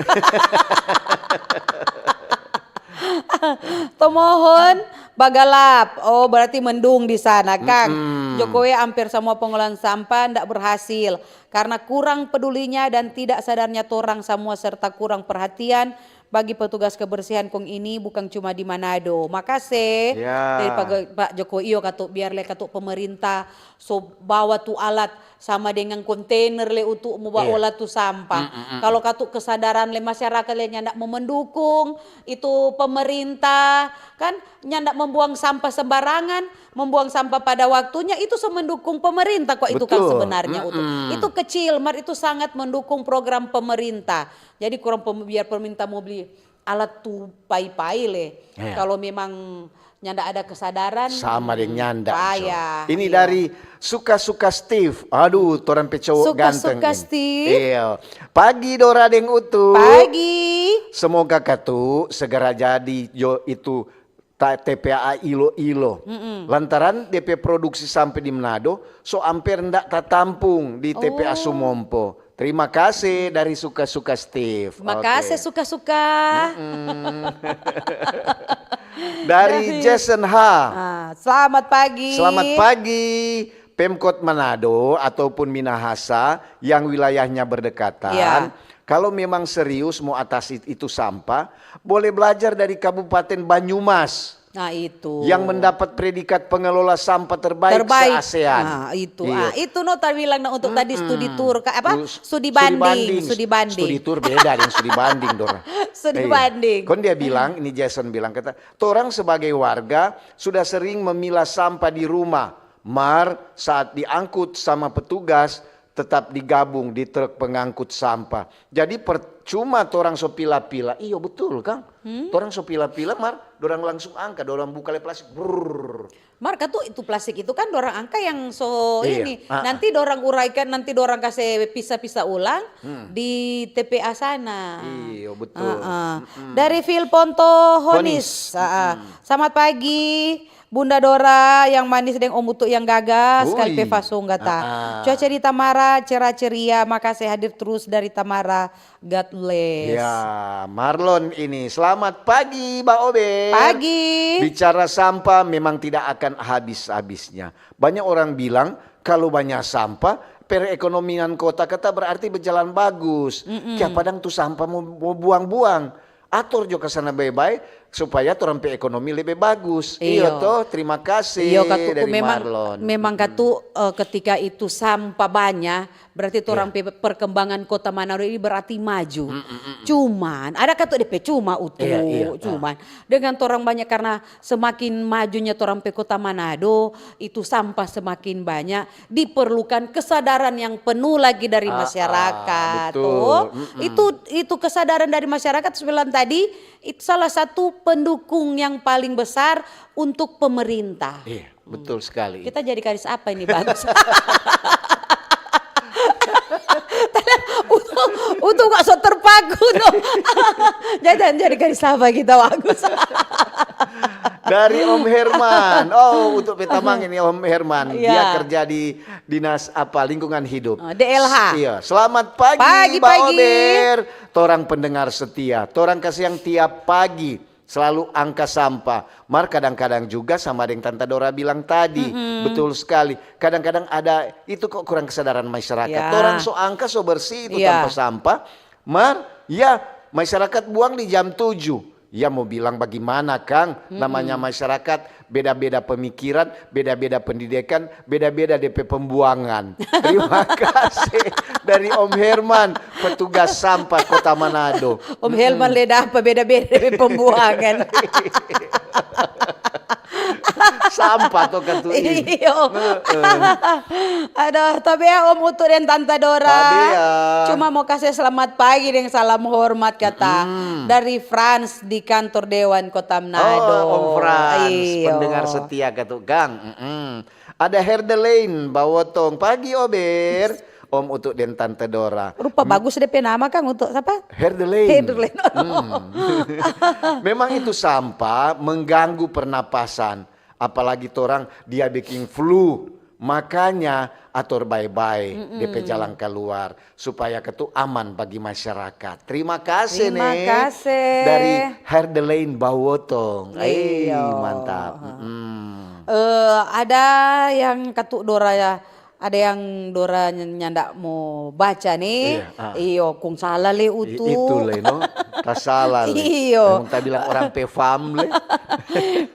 Tomohon Bagalap. Oh, berarti mendung di sana, Kang. Jokowi hampir semua pengolahan sampah tidak berhasil karena kurang pedulinya dan tidak sadarnya torang semua serta kurang perhatian bagi petugas kebersihan kong ini bukan cuma di Manado. Makasih dari Pak Jokowi katuk biar le katuk pemerintah so bawa tu alat sama dengan kontainer le untuk membawa olah tu sampah. Kalau katuk kesadaran le masyarakat le nyandak mau mendukung itu pemerintah kan nyandak membuang sampah sembarangan, membuang sampah pada waktunya itu mendukung pemerintah kok itu kan sebenarnya itu kecil, mar itu sangat mendukung program pemerintah. Jadi kurang biar pemerintah mau beli alat tu pai-pai le. Kalau memang nyanda ada kesadaran sama dengan nyanda. Ini iya. dari suka-suka Steve. Aduh, torang pecowok ganteng. Suka-suka Steve. Iya. Pagi Dora deng Utu. Pagi. Semoga katu segera jadi itu TPA ilo-ilo. Lantaran DP produksi sampai di Manado, so hampir ndak tertampung di TPA Sumompo. Terima kasih dari suka-suka Steve. Makasih suka-suka. Dari Jason H. Selamat pagi. Selamat pagi. Pemkot Manado ataupun Minahasa yang wilayahnya berdekatan. Kalau memang serius mau atasi itu sampah, boleh belajar dari Kabupaten Banyumas. Nah itu. Yang mendapat predikat pengelola sampah terbaik se-ASEAN. Nah itu. Itu nota bilang untuk tadi studi tour studi banding. Studi tour beda dengan studi banding, Dora. Studi banding. Kon dia bilang, ini Jason bilang kata, "Torang sebagai warga sudah sering memilah sampah di rumah. Mar saat diangkut sama petugas tetap digabung di truk pengangkut sampah. Jadi percuma torang so pila-pila." Iya betul Kang. Torang so pila-pila mar, dorang langsung angka, dorang buka le plastik. Mar tuh itu plastik itu kan dorang angka yang ini. Nanti dorang uraikan, nanti dorang kasih pisah-pisah ulang di TPA sana. Iya betul. Dari Phil Ponto Honis. Selamat pagi. Bunda Dora yang manis dengan Om Utuk yang gagas sekali pevasung gata. Cuaca di Tamara cerah ceria, makasih hadir terus dari Tamara. God bless. Ya, Marlon ini selamat pagi Mbak Obe. Pagi. Bicara sampah memang tidak akan habis-habisnya. Banyak orang bilang kalau banyak sampah perekonomian kota kita berarti berjalan bagus. Kayak padang tuh sampah mau buang-buang. Atur juga kesana baik-baik supaya orang ekonomi lebih bagus. Iya toh, terima kasih dari Marlon. Memang katu ketika itu sampah banyak, berarti orang perkembangan kota Manado ini berarti maju. Cuman ada katu DP cuman cuman dengan orang banyak karena semakin majunya orang pe kota Manado itu sampah semakin banyak, diperlukan kesadaran yang penuh lagi dari masyarakat. Itu kesadaran dari masyarakat sebelah tadi itu salah satu pendukung yang paling besar untuk pemerintah. Iya, betul sekali. Kita jadi garis apa ini bagus? Untuk gak so terpaku no. Jangan jadi garis apa kita bagus. Dari Om Herman. Untuk Petamang ini Om Herman. Dia kerja di Dinas Lingkungan Hidup. DLH. Iya. Selamat pagi Mbak Ober. Torang pendengar setia. Torang kasih yang tiap pagi selalu angka sampah. Mar kadang-kadang juga sama dengan Tante Dora bilang tadi. Betul sekali. Kadang-kadang ada itu kok kurang kesadaran masyarakat. Torang so angka so bersih itu tanpa sampah. Mar masyarakat buang di jam 7. Ya mau bilang bagaimana Kang, namanya masyarakat beda-beda pemikiran, beda-beda pendidikan, beda-beda DP pembuangan. Terima kasih dari Om Herman, petugas sampah Kota Manado. Om Herman leda apa beda-beda DP pembuangan. Sampah tuh kan tuh ini. Aduh, tapi ya Om Utuk dan Tante Dora. Cuma mau kasih selamat pagi dengan salam hormat kata dari Frans di kantor Dewan Kota Manado. Om Frans, pendengar setia kata Gang. Ada Herdelaine Bawotong. Pagi Ober. Om Utuk dan Tante Dora. Rupa bagus DP nama Kang untuk siapa? Herdelaine. Memang itu sampah mengganggu pernapasan. Apalagi orang dia bikin flu. Makanya atur baik-baik DP jalan keluar supaya ketu aman bagi masyarakat. Terima kasih Terima nih kasih. dari Herdelain Bawotong. Iya. Mantap. Ada yang katuk Dora ya. Ada yang Dora nyandak mau baca nih. Iyo, kung salah le utu. Itu le no, salah le. Iyo. Yang kita bilang orang pefam le.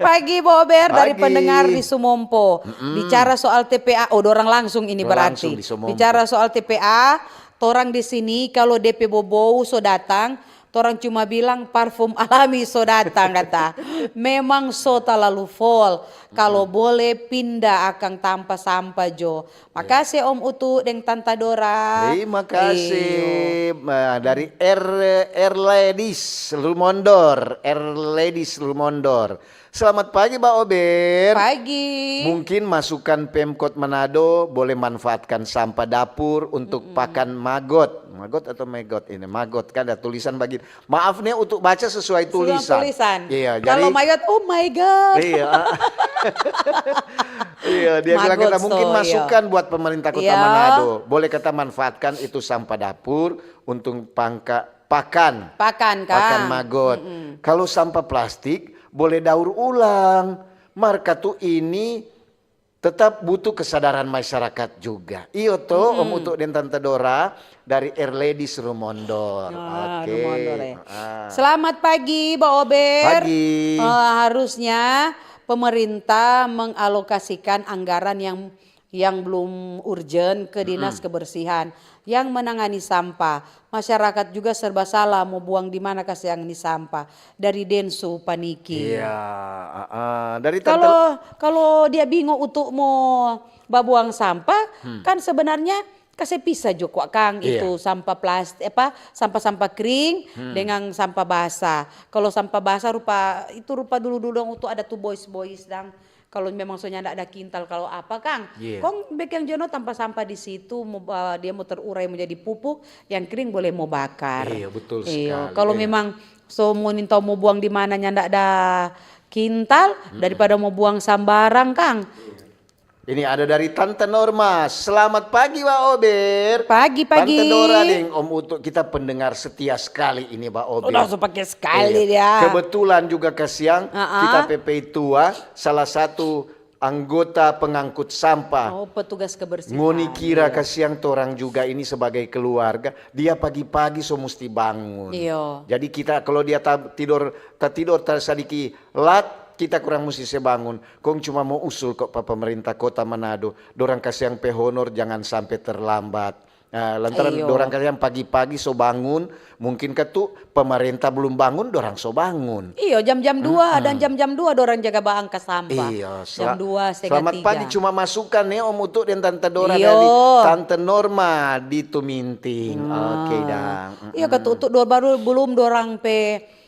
Pagi Bober dari Pagi. pendengar di Sumompo. Bicara soal TPA, dorang langsung ini berarti. Langsung di Sumompo. Bicara soal TPA, torang di sini kalau DP Bobo so datang, torang cuma bilang parfum alami so datang kata. Memang so terlalu full. Kalau boleh pindah akan tanpa sampah Jo. Makasih Om Utu dan Tanta Dora. Terima kasih. Dari R Ladies Lumondor. Selamat pagi Mbak Ober. Pagi. Mungkin masukan Pemkot Manado boleh manfaatkan sampah dapur untuk pakan magot. Magot atau megot ini? Magot kan ada tulisan bagi. Maaf nih untuk baca sesuai tulisan. Iya, Kalau mayat, oh my god. Iya. Iya, dia bilang Magot kita mungkin so, masukan buat pemerintah Kota Iya. Manado. Boleh kita manfaatkan itu sampah dapur untuk pakan Pakan magot. Kalau sampah plastik boleh daur ulang. Maka tuh ini tetap butuh kesadaran masyarakat juga. Iyo toh Om Utuk dan Tante Dora dari Ladies Rumondor. Oke. Rumondor ya. Selamat pagi Mbak Ober. Pagi. Harusnya pemerintah mengalokasikan anggaran yang belum urgent ke dinas kebersihan yang menangani sampah. Masyarakat juga serba salah mau buang di mana kasih yang ini sampah dari Densu Paniki. Iya, dari Kalau dia bingung untuk mau buang sampah, kan sebenarnya kasih pisah Joko Kang itu sampah plastik sampah-sampah kering dengan sampah basah. Kalau sampah basah rupa dulu dong untuk ada tuh boys dan kalau memang soalnya ada kintal kalau apa Kang, kong bek yang jono tanpa sampah di situ dia mau terurai menjadi pupuk, yang kering boleh mau bakar. Iya betul sekali. Kalau memang mau nintau mau buang di mana ndak ada kintal daripada mau buang sambarang Kang. Ini ada dari Tante Norma. Selamat pagi Mbak Ober. Pagi. Tante Dora ding Om Utuk, kita pendengar setia sekali ini Mbak Ober. Langsung pakai sekali dia. Kebetulan juga kesiang kita PPI Tua salah satu anggota pengangkut sampah. Oh, petugas kebersihan. Ngoni kira kesiang orang juga ini sebagai keluarga, dia pagi-pagi so mesti bangun. Iya. Jadi kita kalau dia tidur tersadiki lat, kita kurang mesti sebangun. Kong cuma mau usul kok Pak pemerintah Kota Manado, dorang kasih yang honor jangan sampai terlambat. Nah, lantaran dorang kasih yang pagi-pagi so bangun, mungkin ketu pemerintah belum bangun, dorang so bangun. Iya, jam-jam 2 dan jam-jam 2 dorang jaga angka sampah. Iya, jam 2 setengah selamat 3. pagi, cuma masukan nih Om Utuk dan Tante Dora dari Tante Norma di Tuminting. Oke, dang. Iya, ketutup baru belum dorang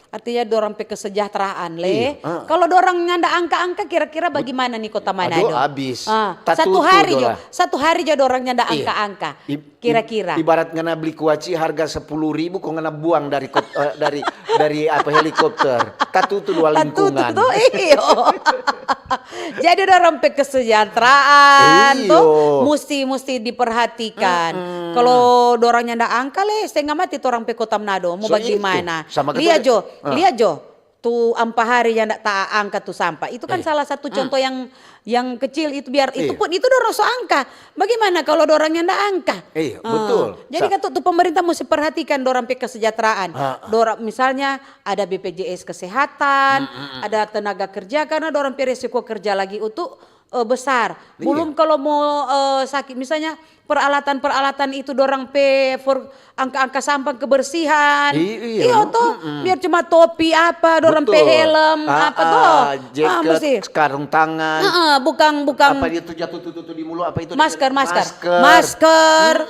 artinya dorang kesejahteraan le. Kalau dorang nyanda angka-angka kira-kira bagaimana nih Kota Manado? Aduh, habis. Satu hari aja dorang nyanda angka-angka. Kira-kira. Ibarat ngana beli kuaci harga 10.000 kok ngana buang dari dari helikopter. Tatutu dua lingkungan. Iyo. Jadi dorang kesejahteraan tuh mesti diperhatikan. Kalau dorang nyanda angka le setengah mati orang Kota Manado mau bagaimana? Lihat Jo, tuh ampah hari yang tak angkat tuh sampah. Itu kan salah satu contoh yang kecil itu biar itu pun itu dorang so angka. Bagaimana kalau dorangnya ndak angka? Betul. Jadi kan tuh pemerintah mesti perhatikan dorang kesejahteraan. Dorang misalnya ada BPJS kesehatan, ada tenaga kerja karena dorang resiko kerja lagi untuk besar. Belum kalau mau sakit misalnya peralatan itu dorang for angka-angka sampah kebersihan. Iya toh, biar cuma topi apa, dorang helm apa toh. Jaket, sarung tangan. Bukan apa dia tuh jatuh di mulut apa itu? Masker.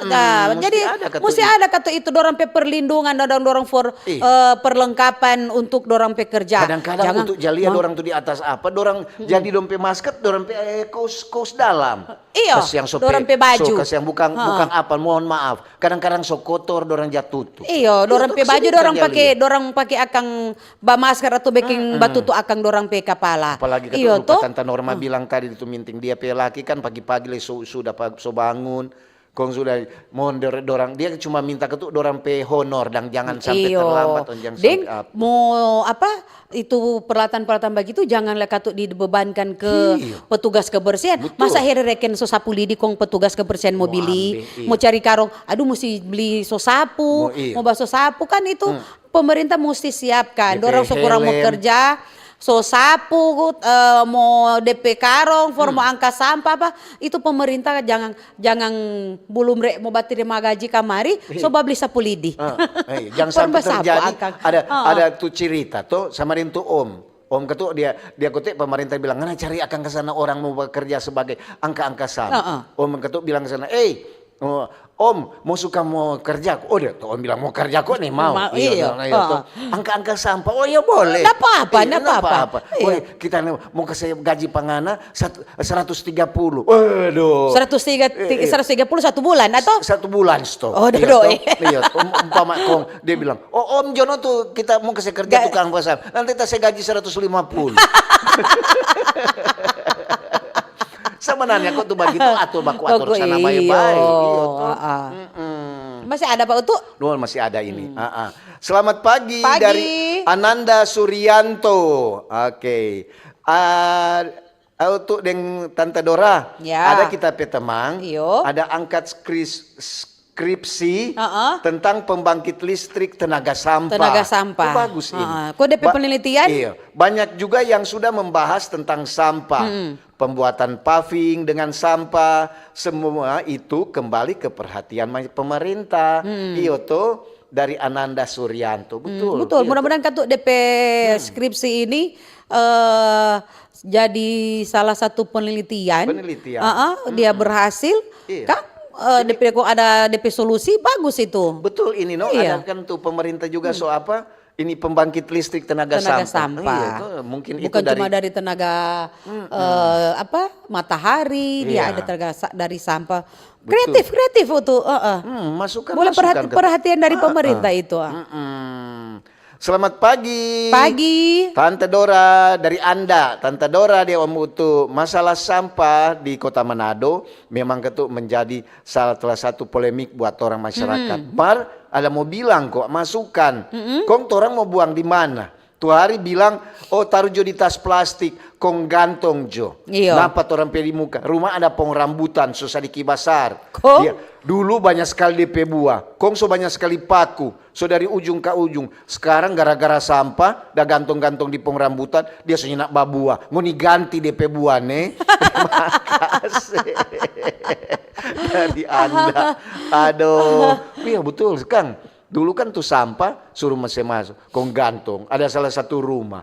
Nah, jadi mesti ada kata itu dorang perlindungan dan dorang for perlengkapan untuk dorang kerja. Kadang-kadang untuk jalia dorang tuh di atas apa, dorang jadi dompe masker, dorang kaos dalam. Iya, Kas yang dorang pe baju. kas yang bukan apa, mohon maaf. Kadang-kadang sok kotor dorang jatuh. Iya, dorang pe baju dorang pakai akang masker atau baking batu tu akang dorang pe kepala. Apalagi iya ketua toh. Tante Norma bilang tadi itu minting dia pe laki kan pagi-pagi sudah bangun. Kong sudah mohon dorang dia cuma minta ketuk dorang pe honor dan jangan sampai terlambat dan jangan Deng, sampai apa. mau apa itu peralatan-peralatan begitu janganlah katut dibebankan ke petugas kebersihan. Betul. Masa akhirnya reken sosapu lidi kong petugas kebersihan mau beli, mau cari karung, aduh mesti beli sosapu, mau baso sapu kan itu pemerintah mesti siapkan. Dorang sekurang mau kerja so sapu mau DP karong for mau angka sampah apa itu pemerintah jangan belum mau terima gaji kamari coba beli sapu lidi. Jangan sampai terjadi ada tuh cerita tuh sama itu Om ketua dia kutip pemerintah bilang ngana cari akan ke sana orang mau bekerja sebagai angka-angka sampah. Om ketua bilang ke sana, Om mau kerja, dia tuh Om bilang mau kerja kok nih mau. Iya. Angka-angka sampah, oh ya boleh. Nggak apa-apa. Kita mau kasih gaji pangana 130. Waduh. 130 1 bulan atau? 1 bulan stop. Oh, iya. Umpama kong dia bilang, Om Jono tuh kita mau kasih kerja tukang pasar, nanti kita saya gaji 150. Sebenarnya kok tuh begitu atur atur sana baik-baik. Masih ada Pak Utu? Masih ada ini. Selamat pagi dari Ananda Suryanto. Oke. Untuk dengan Tante Dora, ada kita petemang, ada angkat skripsi tentang pembangkit listrik tenaga sampah. Itu bagus ini. Kok DP penelitian? Iya. Banyak juga yang sudah membahas tentang sampah. Pembuatan paving dengan sampah, semua itu kembali ke perhatian pemerintah. Iyo tuh dari Ananda Suryanto. Betul. Mudah-mudahan kan tuh DP skripsi ini jadi salah satu penelitian. Dia berhasil, kan? DP kok ada DP solusi bagus itu. Betul ini ada kan tuh pemerintah juga apa? Ini pembangkit listrik tenaga sampah. Iya, mungkin bukan itu cuma dari tenaga matahari, dia ada tenaga dari sampah. Kreatif itu. Masukan. Boleh perhatian dari pemerintah itu. Selamat pagi. Pagi. Tante Dora dari Anda. Tante Dora dia Om Utu. Masalah sampah di Kota Manado memang ketuk menjadi salah satu polemik buat orang masyarakat. Ada mau bilang kok masukan. Kong orang mau buang di mana? Tuh hari bilang, taruh jo di tas plastik, kong gantong jo. Napa orang pedi muka? Rumah ada pohon rambutan, susah dikibasar. Dulu banyak sekali DP buah, kong so banyak sekali paku, so dari ujung ke ujung. Sekarang gara-gara sampah, dah gantong-gantong di pohon rambutan, dia so nyenak babuah. Mau diganti DP buah nih. Terima kasih. Dari Anda. Aduh, iya betul Kang. Dulu kan tuh sampah suruh masuk, kong gantung. Ada salah satu rumah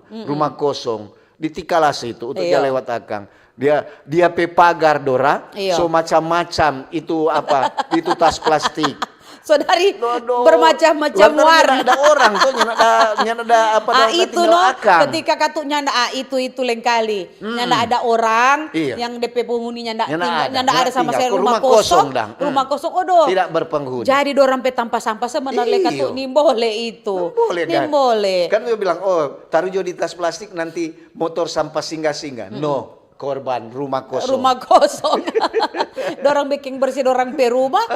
kosong di Tikalas itu untuk dia lewat akang. Dia pe pagar Dora, so macam-macam itu itu tas plastik. So dari bermacam-macam warna. Ada orang tuh nyanda itu ketika katuk nyanda itu lengkali. Nyanda ada orang yang DP penghuni nyanda ada sama saya rumah kosong. Rumah kosong tidak berpenghuni. Jadi dorang pe tanpa sampah sebenarnya katuk nih boleh itu. Boleh. Kan dia bilang taruh jo di tas plastik nanti motor sampah singgah-singgah. No. Korban rumah kosong. Dorang bikin bersih dorang pe rumah,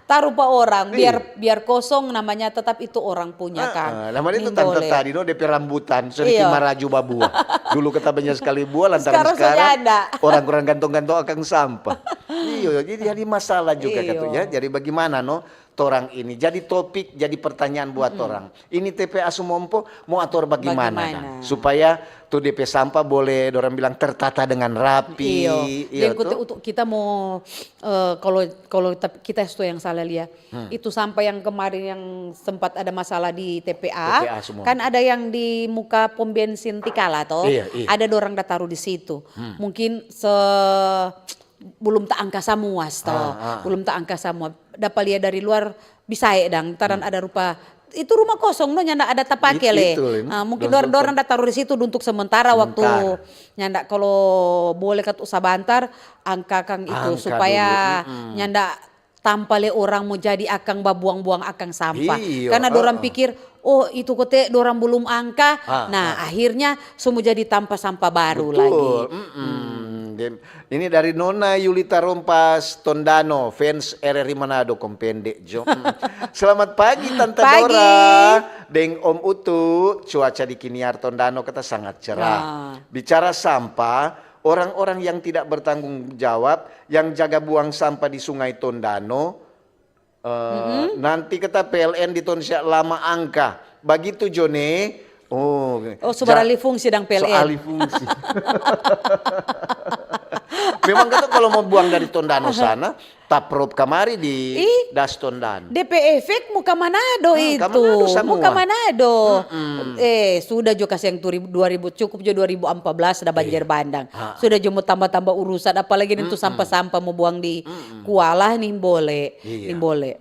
taruh pa orang biar kosong namanya tetap itu orang punya kan. Namanya itu tante tadi DP rambutan sedikit maraju babua. Dulu kita banyak sekali buah lantaran sekarang orang-orang gantong-gantong akan sampah. Iya, jadi masalah juga katanya. Jadi bagaimana torang ini jadi topik, jadi pertanyaan buat orang. Ini TPA Sumompo mau atur bagaimana? Supaya tuh DP sampah boleh orang bilang tertata dengan rapi. Iya. Untuk kita mau kalau kita itu yang salah lihat itu sampah yang kemarin yang sempat ada masalah di TPA kan ada yang di muka pom bensin Tikala toh. Ada dorang dah taruh di situ. Mungkin belum tak angka semua belum tak angka semua dapat lihat dari luar bisa dang taran ada rupa itu rumah kosong no nyanda ada tapake le. Mungkin dorang da taruh di situ untuk sementara waktu nyanda kalau boleh kat sabantar angka kang itu supaya nyanda tanpa le orang mau jadi akang babuang-buang akang sampah. Karena dorang pikir oh itu kote dorang belum angka. Nah akhirnya semua jadi tanpa sampah baru lagi. Ini dari Nona Yulita Rompas Tondano, fans RRI Manado, kompendek Jo. Selamat pagi Tante Dora, Deng Om Utu, cuaca di Kiniar Tondano kata sangat cerah. Bicara sampah, orang-orang yang tidak bertanggung jawab, yang jaga buang sampah di Sungai Tondano, nanti kata PLN di Tonsia lama angka. Begitu Jone. Oh, sebar alih fungsi dan PLN. Alih fungsi. Memang kata kalau mau buang dari Tondano sana, taprop kamari di Das Tondano. DP efek muka Manado itu. Muka Manado. Sudah juga kasih yang 2000 cukup juga 2014 ada banjir bandang. Sudah juga tambah-tambah urusan apalagi itu sampah-sampah mau buang di Kuala nih boleh. Nih boleh.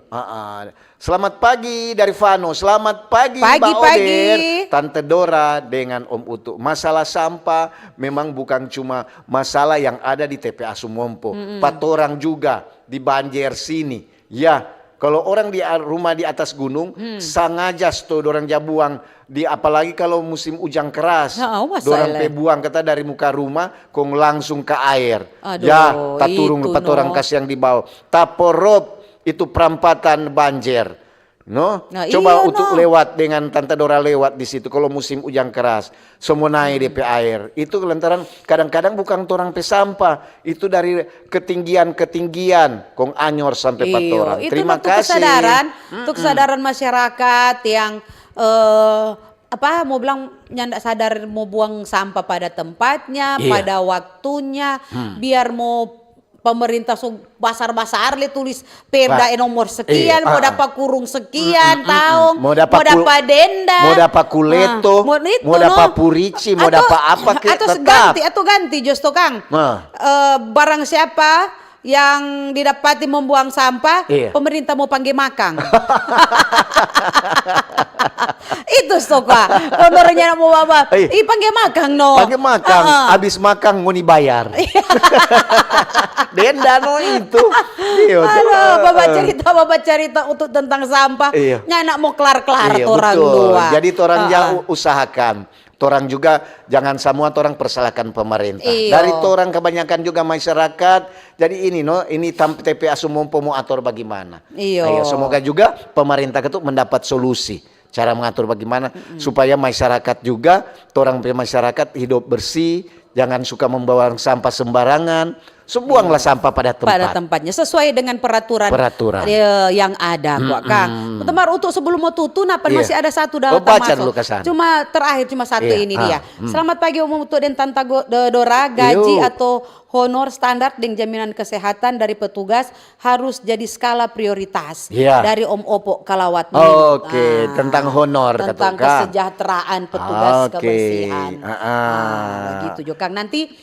Selamat pagi dari Vano, selamat pagi Mbak Oder, Tante Dora dengan Om Utu. Masalah sampah memang bukan cuma masalah yang ada di TPA Sumompo. Patorang juga di banjir sini. Ya, kalau orang di rumah di atas gunung, sengaja tuh dorang jabuang. Apalagi kalau musim hujan keras, dorang buang kata dari muka rumah, kong langsung ke air. Tak turun patorang kasih yang di bawah. Taporop. Itu perampatan banjir, coba untuk lewat dengan Tante Dora lewat di situ kalau musim hujan keras, semua naik DP air. Itu lantaran kadang-kadang bukan torang pe sampah, itu dari ketinggian kong anyor sampai patorang. Terima kasih. Itu kesadaran masyarakat yang mau bilang nyanda sadar mau buang sampah pada tempatnya, pada waktunya, biar mau pemerintah basar-basar le tulis perda nomor sekian, mau dapat kurung sekian tahun, mau dapat denda, mau dapat kuleto, mau dapat purici, mau dapat apa ke atau ganti justo Kang. Barang siapa yang didapati membuang sampah, pemerintah mau panggil makang. Itu stoka. Honornya mau apa? Panggil makang no. Panggil makang, habis makang mau dibayar. Denda no itu. Bapak cerita untuk tentang sampah. Nyanak mau kelar-kelar orang dua. Jadi orang jauh usahakan. Torang juga jangan semua torang persalahkan pemerintah. Dari torang kebanyakan juga masyarakat. Jadi ini TPA Sumompo mau atur bagaimana. Semoga juga pemerintah itu mendapat solusi. Cara mengatur bagaimana supaya masyarakat juga, torang masyarakat hidup bersih, jangan suka membawa sampah sembarangan. Buanglah sampah pada tempatnya sesuai dengan peraturan yang ada kok Kang. Temar untuk sebelum mau tutup masih ada satu data masuk. Cuma satu ini dia. Selamat pagi Om Utu dan Tante Dora, gaji atau honor standar dengan jaminan kesehatan dari petugas harus jadi skala prioritas dari Om Opo Kalawat. Tentang honor tentang kesejahteraan petugas kebersihan. Begitu juga Kang. Nanti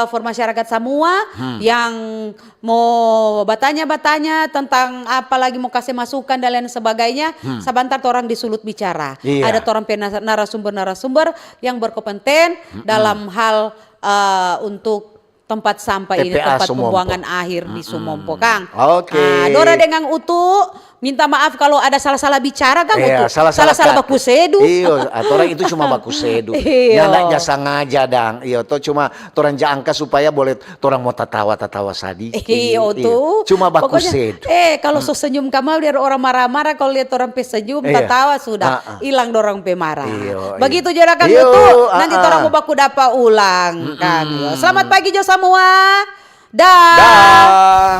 for masyarakat semua yang mau bertanya tentang apalagi mau kasih masukan dan lain sebagainya, sebentar orang disulut bicara. Ada orang narasumber yang berkompeten dalam hal untuk tempat sampah ini, tempat pembuangan akhir di Sumompo Kang. Dora dengan Utu minta maaf kalau ada salah-salah bicara Kang Utu. Salah-salah baku sedu. Orang itu cuma baku sedu. Nyanda jasa ngaja dang. To cuma orang jangka supaya boleh orang mau tatawa sadiki. Cuma baku sedu. Kalau senyum kamu lihat orang marah-marah, kalau lihat orang senyum tatawa sudah hilang dorang pemarah. Begitu juga Kang Utu. Nanti orang mau baku dapat ulang Kang. Selamat pagi jo semua. Dah.